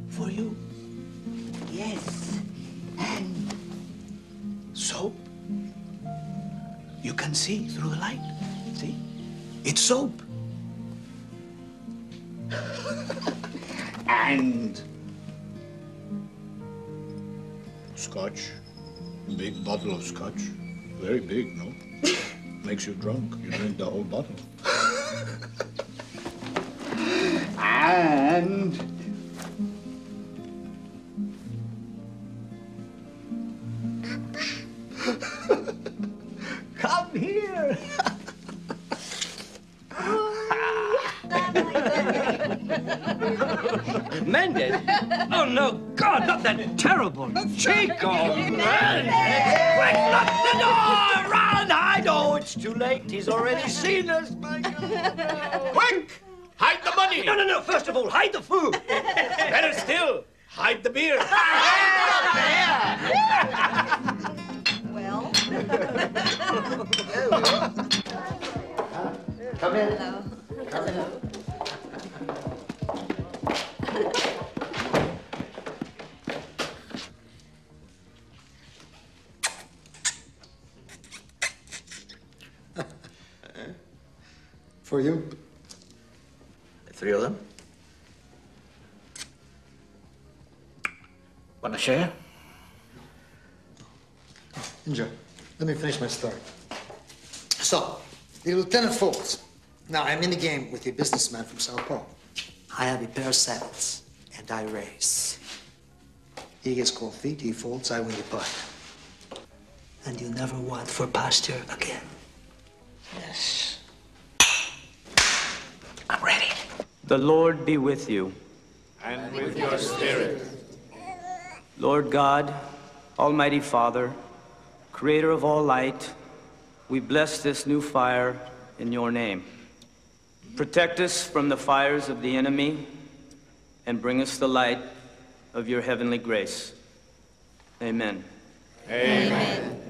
for you. Yes. And soap. You can see through the light. See? It's soap. And scotch. Big bottle of scotch. Very big, no? Makes you drunk. You drink the whole bottle. And come here. Mendes? Oh, no, God, not that terrible Chico Mendes! Quick, lock the door! Run! I know it's too late. He's already seen us. Quick! Hide the money! No, no, no. First of all, hide the food. Better still, hide the beer. Well. Come in. Hello. Hello. For you. The three of them. Wanna share? Enjoy. Let me finish my story. So, the Lieutenant Foltz. Now, I'm in the game with a businessman from Sao Paulo. I have a pair of saddles, and I race. He gets cold feet, he folds, I win the putt. And you never want for pasture again. Yes. I'm ready. The Lord be with you. And with your spirit. Lord God, Almighty Father, Creator of all light, we bless this new fire in your name. Protect us from the fires of the enemy and bring us the light of your heavenly grace. Amen. Amen.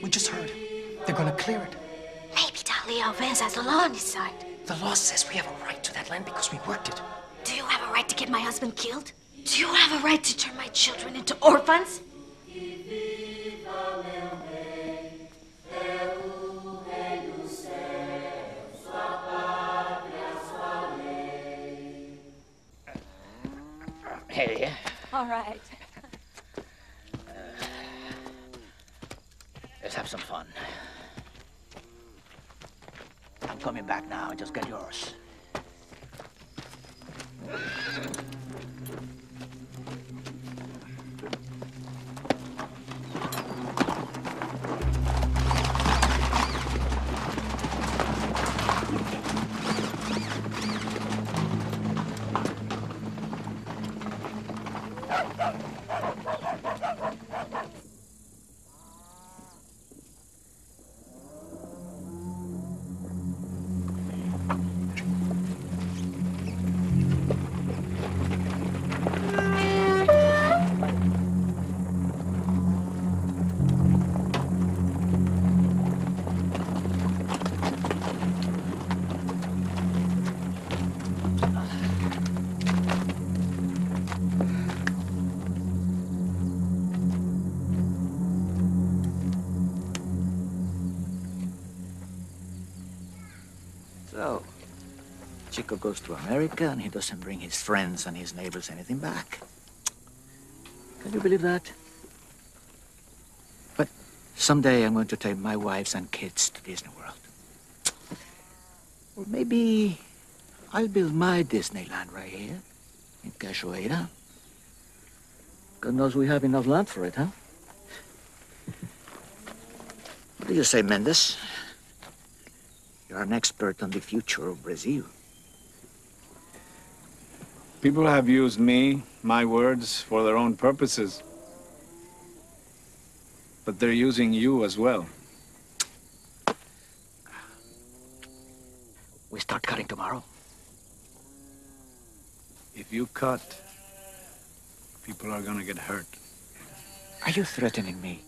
We just heard. They're gonna clear it. Maybe Dali Alves has the law on his side. The law says we have a right to that land because we worked it. Do you have a right to get my husband killed? Do you have a right to turn my children into orphans? Hey. All right. Let's have some fun. I'm coming back now. Just get yours. So, Chico goes to America and he doesn't bring his friends and his neighbors anything back. Can you believe that? But someday I'm going to take my wives and kids to Disney World. Or maybe I'll build my Disneyland right here in Cachoeira. God knows we have enough land for it, huh? What do you say, Mendes? You're an expert on the future of Brazil. People have used me, my words, for their own purposes. But they're using you as well. We start cutting tomorrow. If you cut, people are gonna get hurt. Are you threatening me?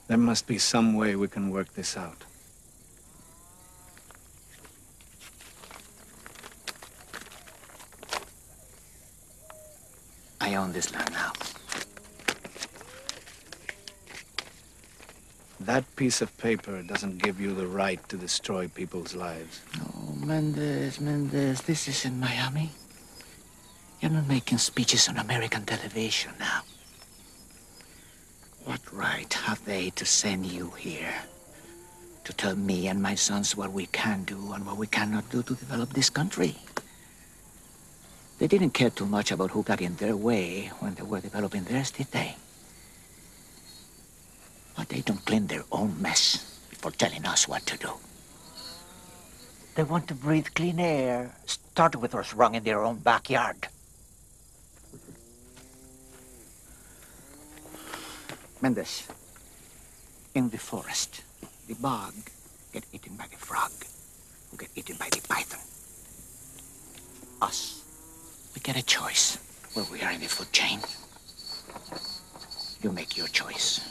There must be some way we can work this out. I own this land now. That piece of paper doesn't give you the right to destroy people's lives. No, Mendes, this is in Miami. You're not making speeches on American television now. What right have they to send you here to tell me and my sons what we can do and what we cannot do to develop this country? They didn't care too much about who got in their way when they were developing theirs, did they? But they don't clean their own mess before telling us what to do. They want to breathe clean air. Start with what's wrong in their own backyard. Mendes, in the forest, the bug get eaten by the frog, who get eaten by the python. Us, we get a choice where we are in the food chain. You make your choice.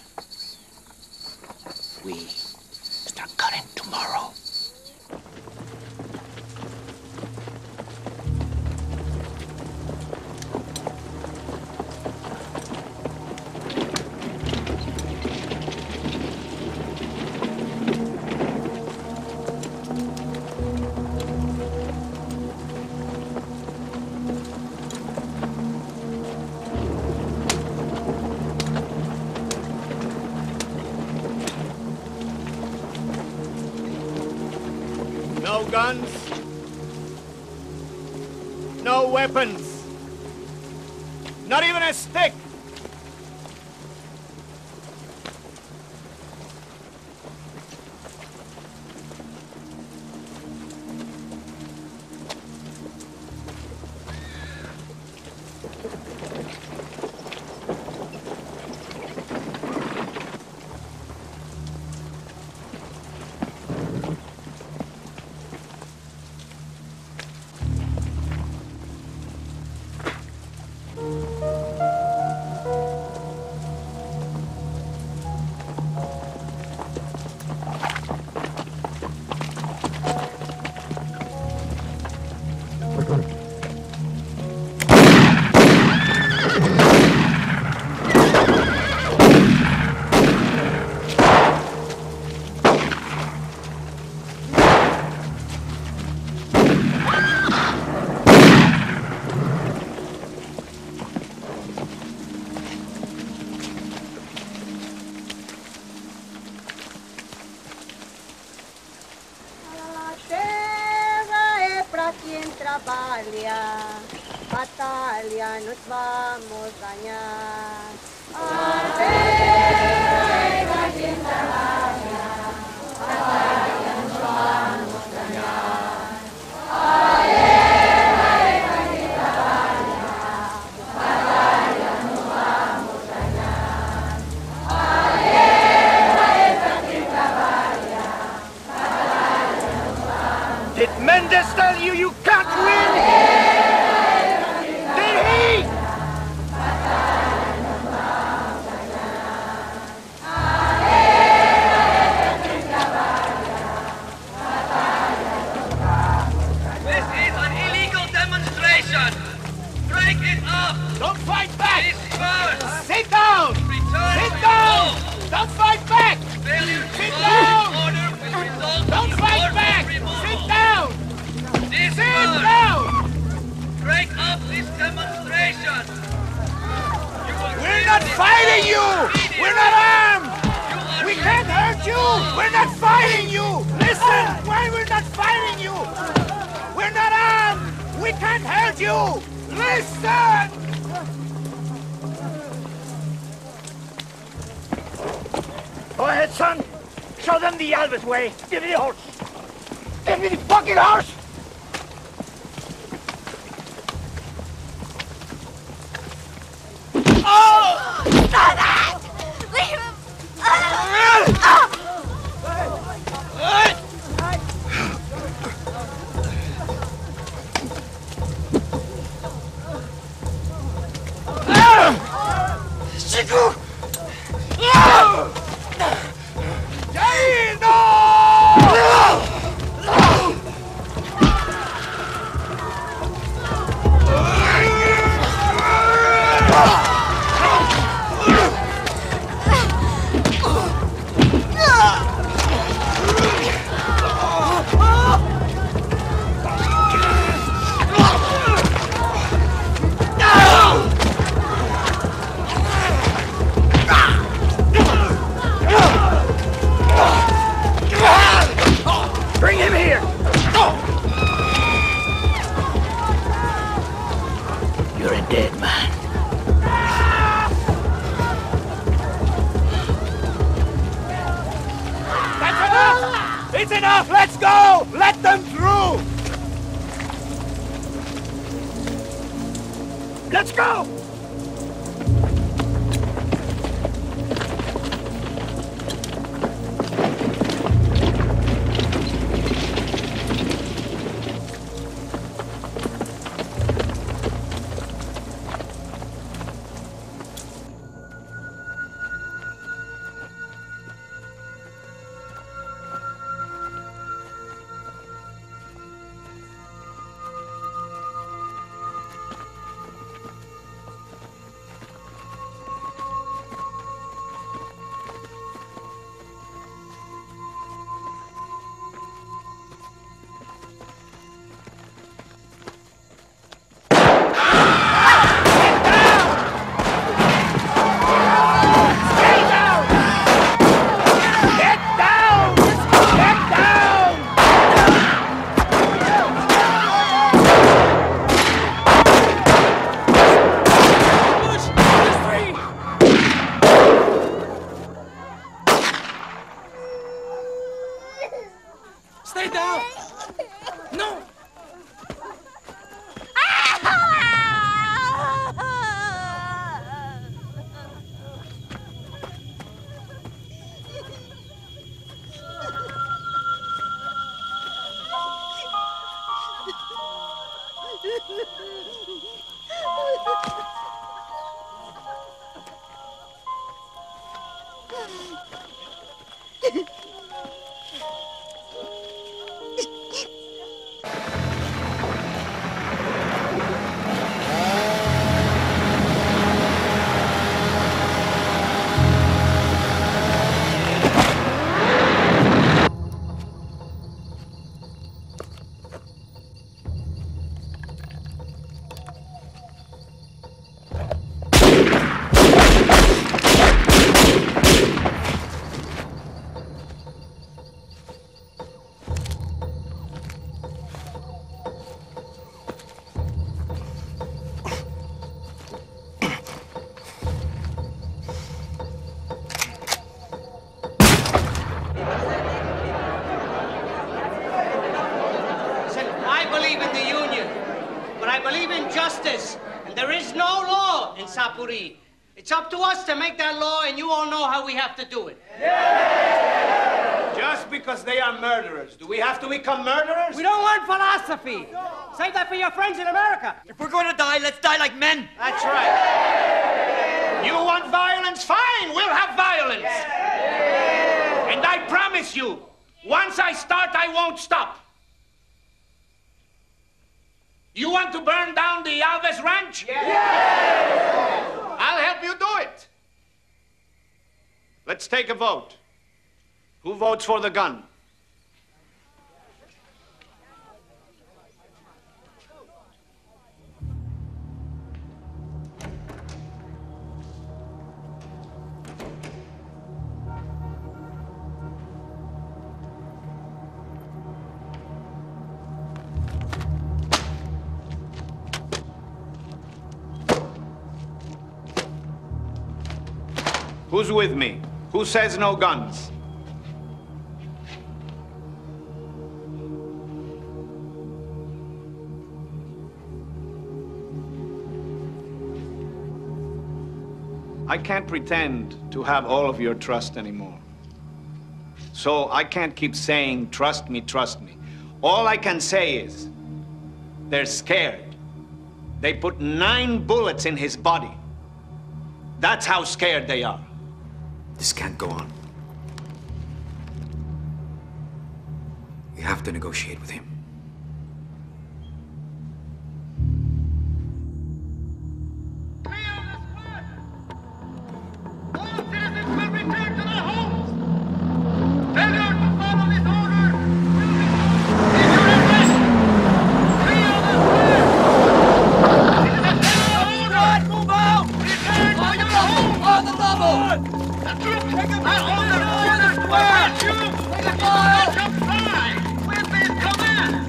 We start cutting tomorrow. No guns. No weapons. Not even a stick. Batalha nos vamos ganhar. Did Mendes tell you you can't win? Did he? This is an illegal demonstration. Break it up. Don't fight back. Disperse. Sit down. Return Sit to down. home. Don't fight back. Failure to Sit follow down. order will result Don't in fight forced back. removal. Sit down. Disperse. Sit down. Break up this demonstration. We're not fighting you. We're not armed. We can't hurt you. We're not fighting you. Listen. Why we're not fighting you? We're not armed. We can't hurt you. Listen. Go ahead, son. Show them the Albert way. Give me the horse. Give me the fucking horse. Oh! Stop that! Leave him! Chico! Jaino! It's enough! Let's go! Let them through! Let's go! Stay down! No! It's up to us to make that law, and you all know how we have to do it. Just because they are murderers, do we have to become murderers? We don't want philosophy. Save that for your friends in America. If we're going to die, let's die like men. That's right. You want violence? Fine, we'll have violence. And I promise you, once I start, I won't stop. You want to burn down the Alves Ranch? I'll help you do it. Let's take a vote. Who votes for the gun? Who's with me? Who says no guns? I can't pretend to have all of your trust anymore. So I can't keep saying, trust me, trust me. All I can say is, they're scared. They put 9 bullets in his body. That's how scared they are. This can't go on. We have to negotiate with him. Come in!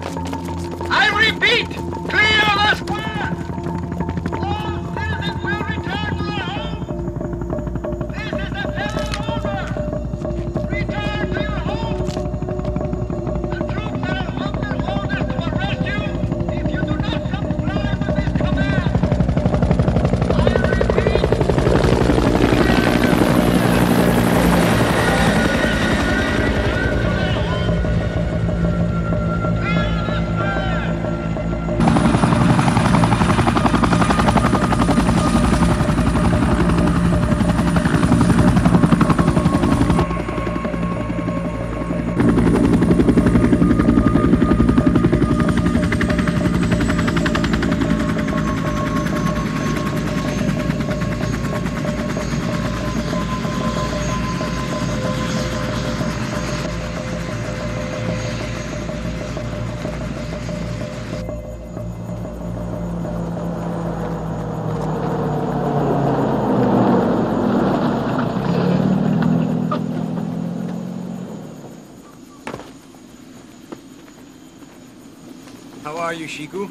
How are you, Chico?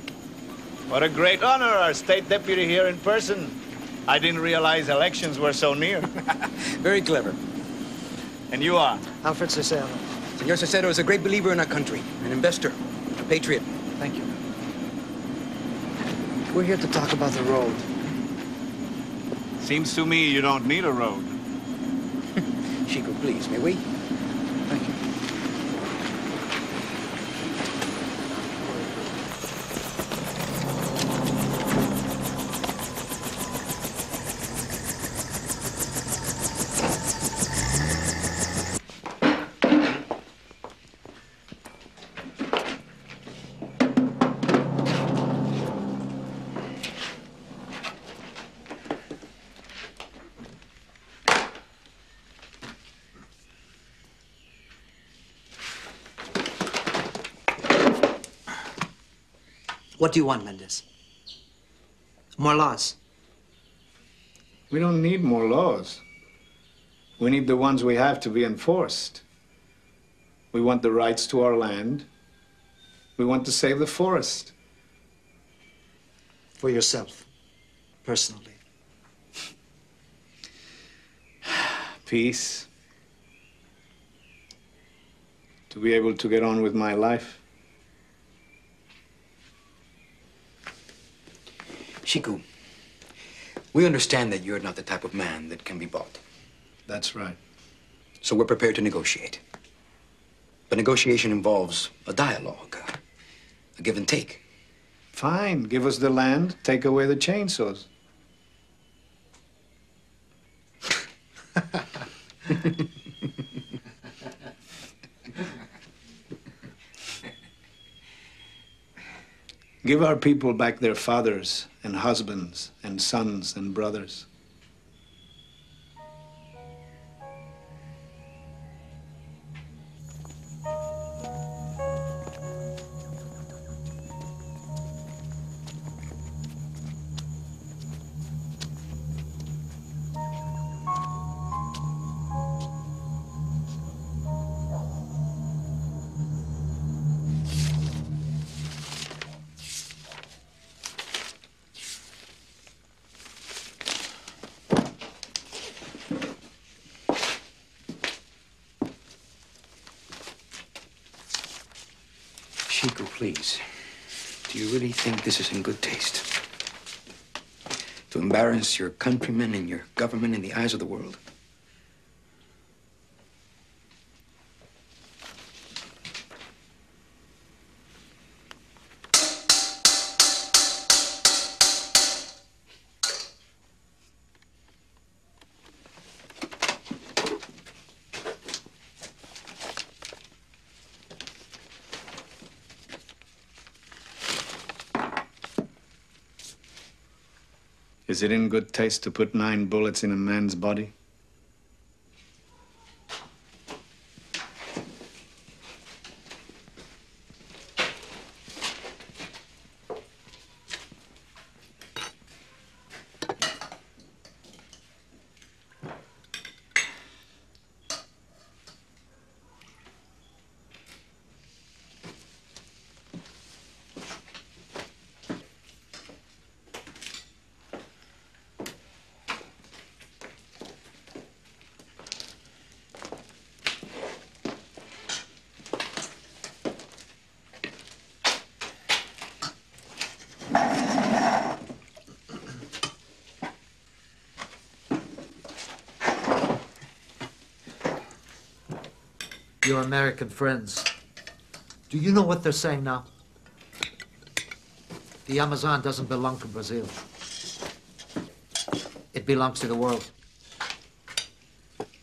What a great honor, our state deputy here in person. I didn't realize elections were so near. Very clever. And you are? Alfred Cicero. Senor Cicero is a great believer in our country, an investor, a patriot. Thank you. We're here to talk about the road. Seems to me you don't need a road. Chico, please, may we? Thank you. What do you want, Mendes? More laws? We don't need more laws. We need the ones we have to be enforced. We want the rights to our land. We want to save the forest. For yourself, personally. Peace. To be able to get on with my life. Chico, we understand that you're not the type of man that can be bought. That's right. So we're prepared to negotiate. But negotiation involves a dialogue, a give and take. Fine. Give us the land, take away the chainsaws. Give our people back their fathers and husbands and sons and brothers. Chico, please. Do you really think this is in good taste? To embarrass your countrymen and your government in the eyes of the world? Is it in good taste to put 9 bullets in a man's body? Your American friends. Do you know what they're saying now? The Amazon doesn't belong to Brazil. It belongs to the world.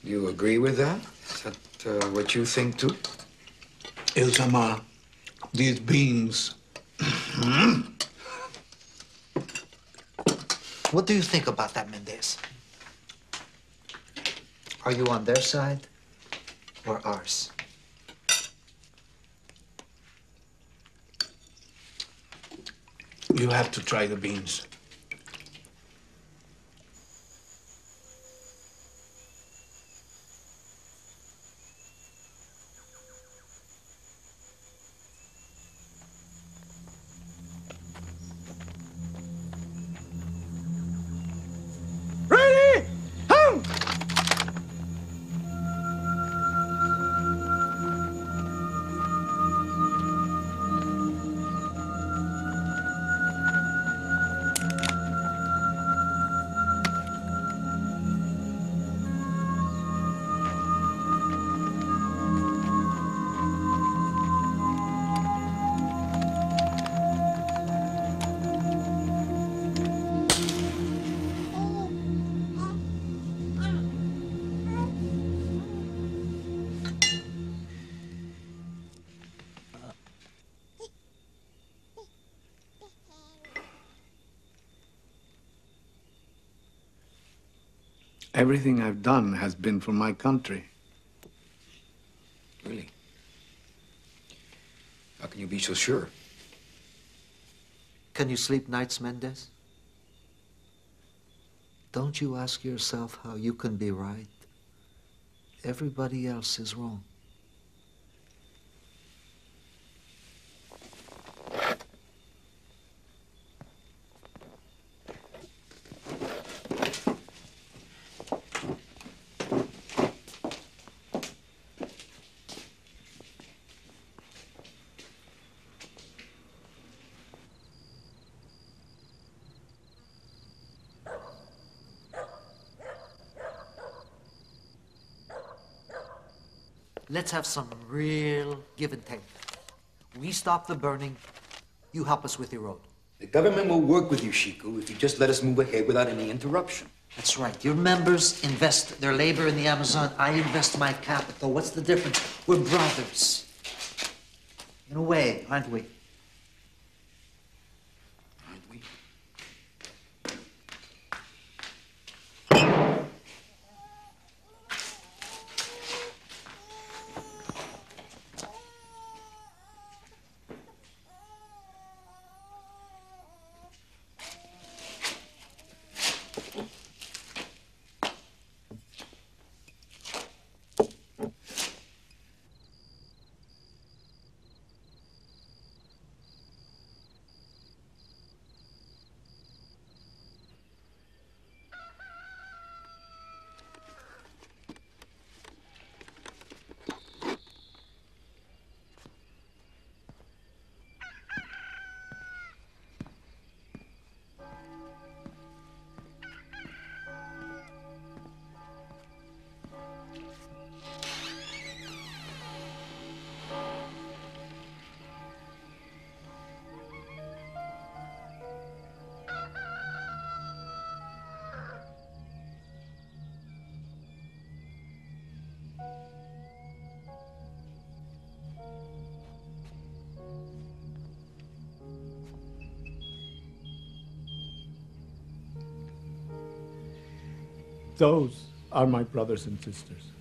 You agree with that? Is that what you think too? Ilsamar, these beans. What do you think about that, Mendes? Are you on their side or ours? You have to try the beans. Everything I've done has been for my country. Really? How can you be so sure? Can you sleep nights, Mendes? Don't you ask yourself how you can be right? Everybody else is wrong. Let's have some real give and take. We stop the burning, you help us with the road. The government will work with you, Chico, if you just let us move ahead without any interruption. That's right. Your members invest their labor in the Amazon. I invest my capital. What's the difference? We're brothers. In a way, aren't we? Those are my brothers and sisters.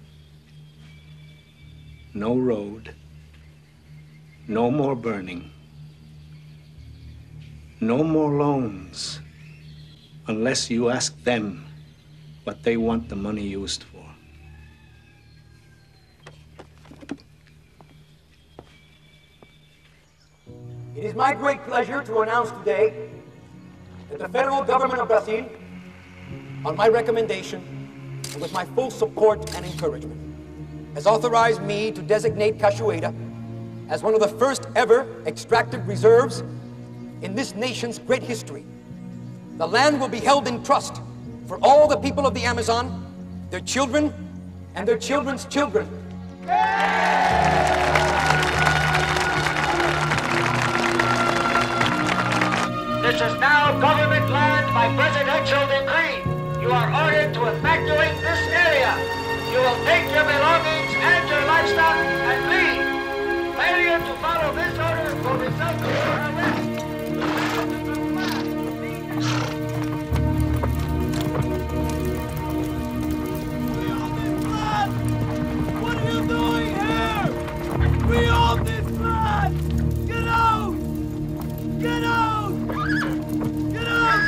No road, no more burning, no more loans, unless you ask them what they want the money used for. It is my great pleasure to announce today that the federal government of Brazil, on my recommendation and with my full support and encouragement, has authorized me to designate Cachoeira as one of the first ever extracted reserves in this nation's great history. The land will be held in trust for all the people of the Amazon, their children, and their children's children. This is now government land by presidential decree. You are ordered to evacuate this area. You will take your belongings and your livestock and leave. Failure to follow this order will result in your arrest. What are you doing here? We own this land! Get out! Get out! Get out!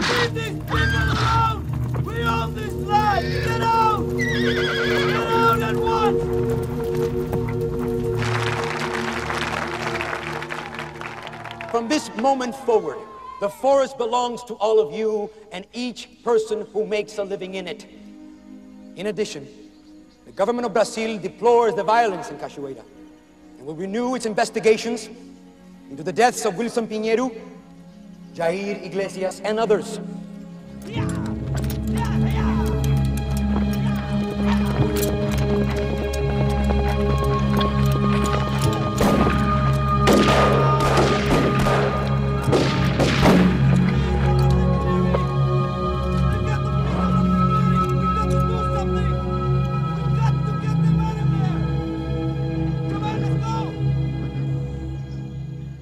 Leave these people alone! We own this land! Get out! Get out at once! From this moment forward, the forest belongs to all of you and each person who makes a living in it. In addition, the government of Brazil deplores the violence in Cachoeira and will renew its investigations into the deaths of Wilson Pinheiro, Jair Iglesias, and others.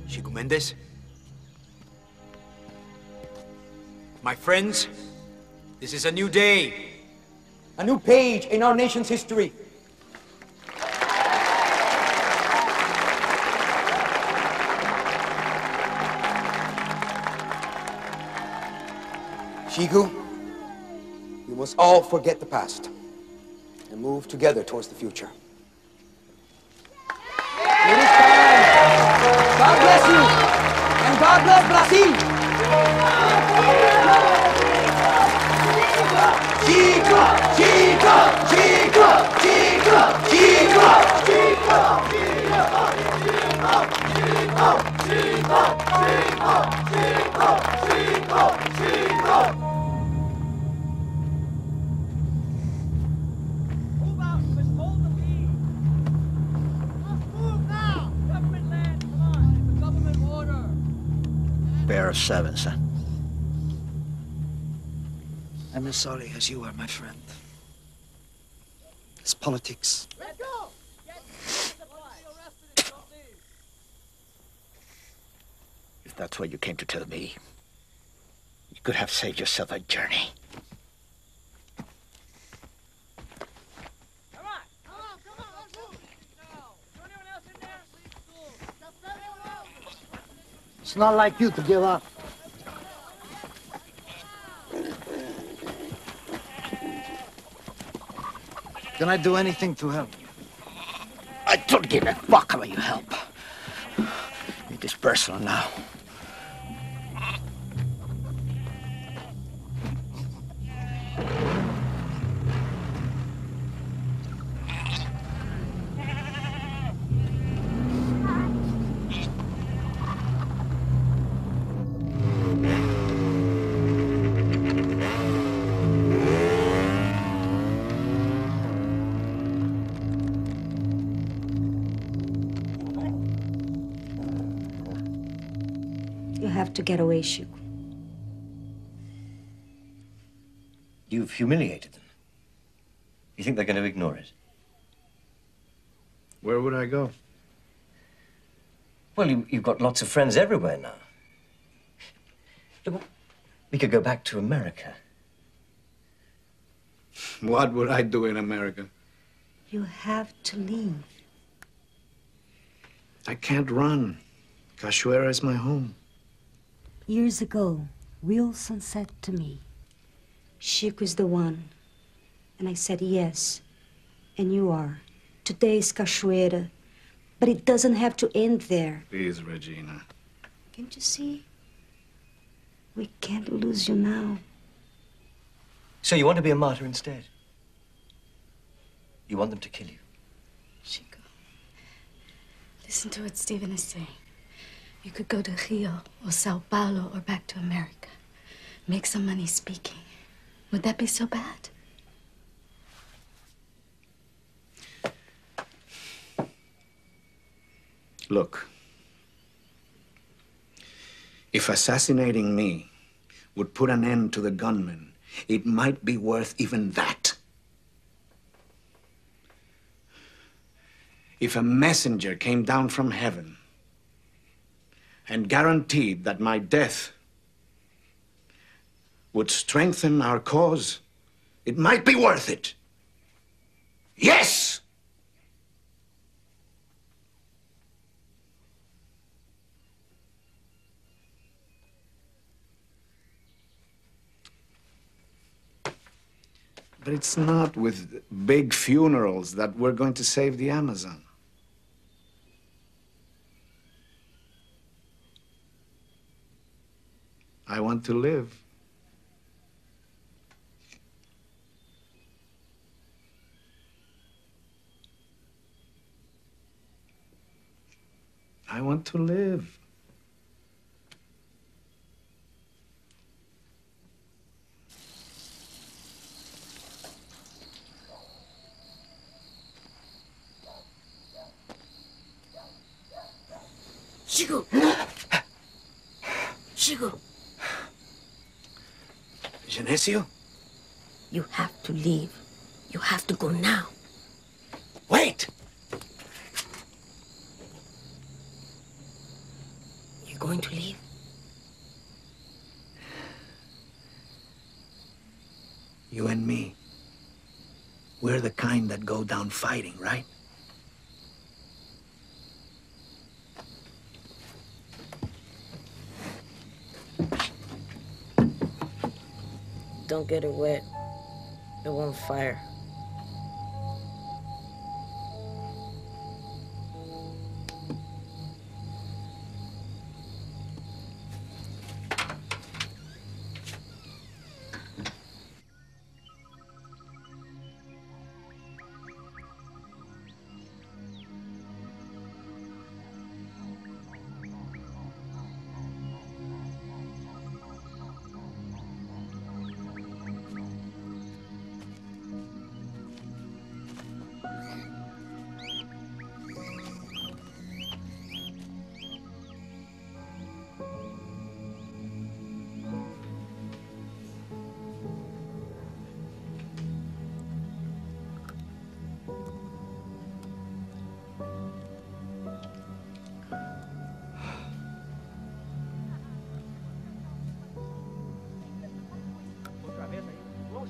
Chico Mendes? My friends, this is a new day. a new page in our nation's history. Chico, we must all forget the past and move together towards the future. It is time. God bless you, and God bless Brazil. Chico, Chico, Chico, Chico, Chico, Chico, Pair of sevens, huh? I'm as sorry as you are, my friend. It's politics. If that's what you came to tell me, you could have saved yourself a journey. It's not like you to give up. Can I do anything to help? I don't give a fuck about your help. It is personal now. You have to get away, Chico. You've humiliated them. You think they're going to ignore it? Where would I go? Well, you've got lots of friends everywhere now. Look, we could go back to America. What would I do in America? You have to leave. I can't run. Cachoeira is my home. Years ago, Wilson said to me, Chico is the one. And I said, yes, and you are. Today is Cachoeira, but it doesn't have to end there. Please, Regina. Can't you see? We can't lose you now. So you want to be a martyr instead? You want them to kill you? Chico, listen to what Stephen is saying. You could go to Rio or Sao Paulo or back to America. Make some money speaking. Would that be so bad? Look, if assassinating me would put an end to the gunmen, it might be worth even that. If a messenger came down from heaven and guaranteed that my death would strengthen our cause, it might be worth it. Yes! But it's not with big funerals that we're going to save the Amazon. I want to live. I want to live. Chico! Chico! Genesio? You have to leave. You have to go now. Wait! You're going to leave? You and me. We're the kind that go down fighting, right? Don't get it wet. It won't fire.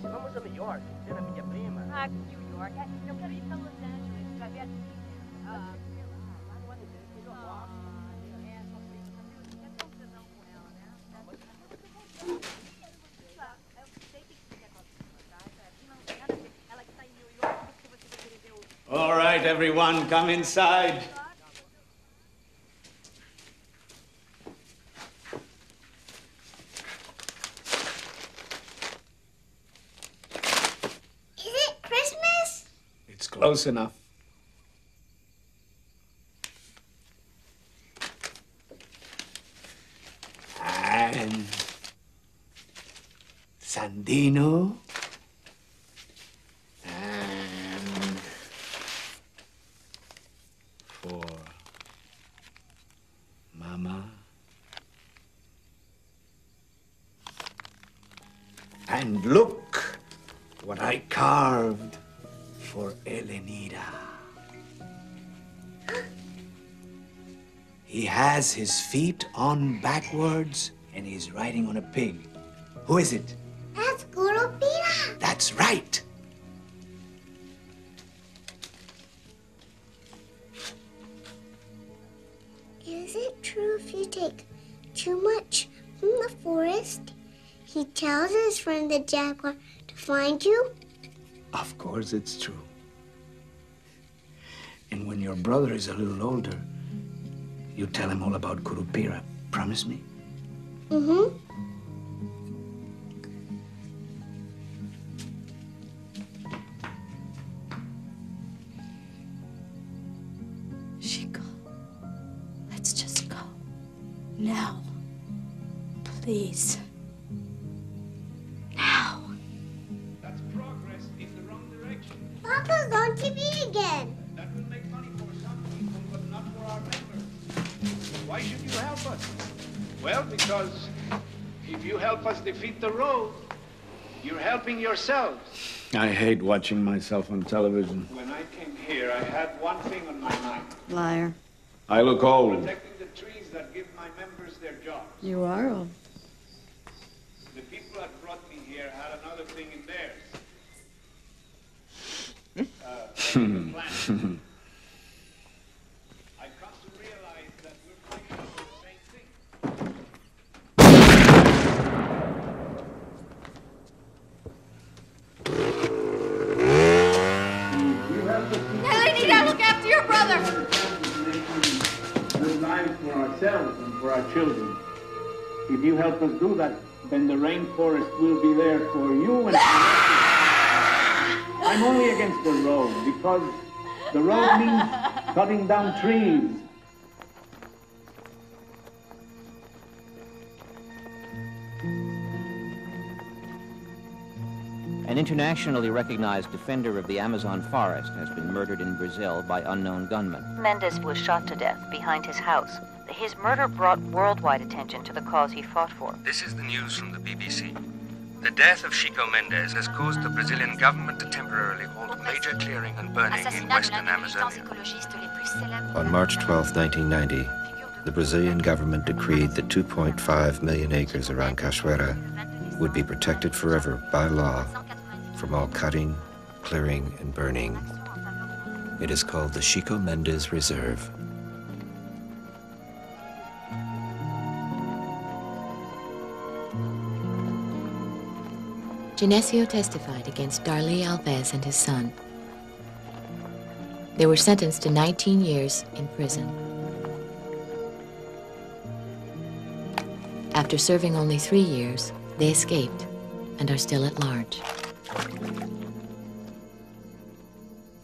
Vamos a New York, ver a minha prima. Ah, New York. Eu quero ir para Los Angeles, para ver a All right, everyone, come inside. Close enough. And Sandino. And for Mama. And look what I carved for Elenira. He has his feet on backwards and he's riding on a pig. Who is it? That's Curupira. That's right. Is it true if you take too much from the forest, he tells his friend the jaguar to find you? Of course it's true. And when your brother is a little older, you tell him all about Curupira. Promise me? Mm-hmm. Chico, let's just go. Now. Please. Now. That's progress in the wrong direction. Papa's on TV again. That will make money for some people, but not for our members. Why should you help us? Well, because if you help us defeat the road, you're helping yourselves. I hate watching myself on television. When I came here, I had one thing on my mind. Liar. I look old. Protecting the trees that give my members their jobs. You are old. The people that brought me here had another thing in theirs. The planet. I've come to realize that we're fighting for the same thing. Elenira, look after your brother. Good lives for ourselves and for our children. If you help us do that, then the rainforest will be there for you and I'm only against the road because the road means cutting down trees. An internationally recognized defender of the Amazon forest has been murdered in Brazil by unknown gunmen. Mendes was shot to death behind his house. His murder brought worldwide attention to the cause he fought for. This is the news from the BBC. The death of Chico Mendes has caused the Brazilian government to temporarily halt major clearing and burning in western Amazonia. On March 12, 1990, the Brazilian government decreed that 2.5 million acres around Cachoeira would be protected forever by law from all cutting, clearing and burning. It is called the Chico Mendes Reserve. Genesio testified against Darly Alves and his son. They were sentenced to 19 years in prison. After serving only 3 years, they escaped and are still at large.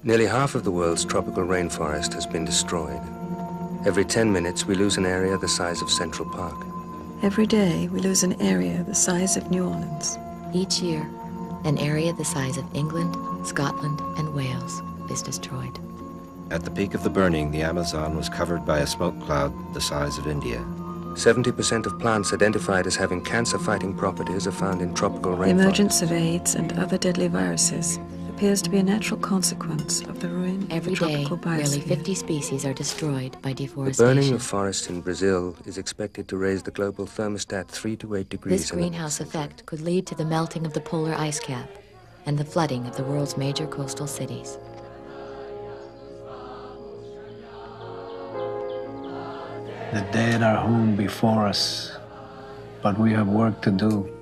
Nearly half of the world's tropical rainforest has been destroyed. Every 10 minutes, we lose an area the size of Central Park. Every day, we lose an area the size of New Orleans. Each year, an area the size of England, Scotland, and Wales is destroyed. At the peak of the burning, the Amazon was covered by a smoke cloud the size of India. 70% of plants identified as having cancer-fighting properties are found in tropical rainforests. The emergence of AIDS and other deadly viruses appears to be a natural consequence of the ruin of Every the tropical day, nearly biosphere. 50 species are destroyed by The deforestation. burning of forests in Brazil is expected to raise the global thermostat 3 to 8 degrees. This greenhouse effect could lead to the melting of the polar ice cap and the flooding of the world's major coastal cities. The dead are home before us, but we have work to do.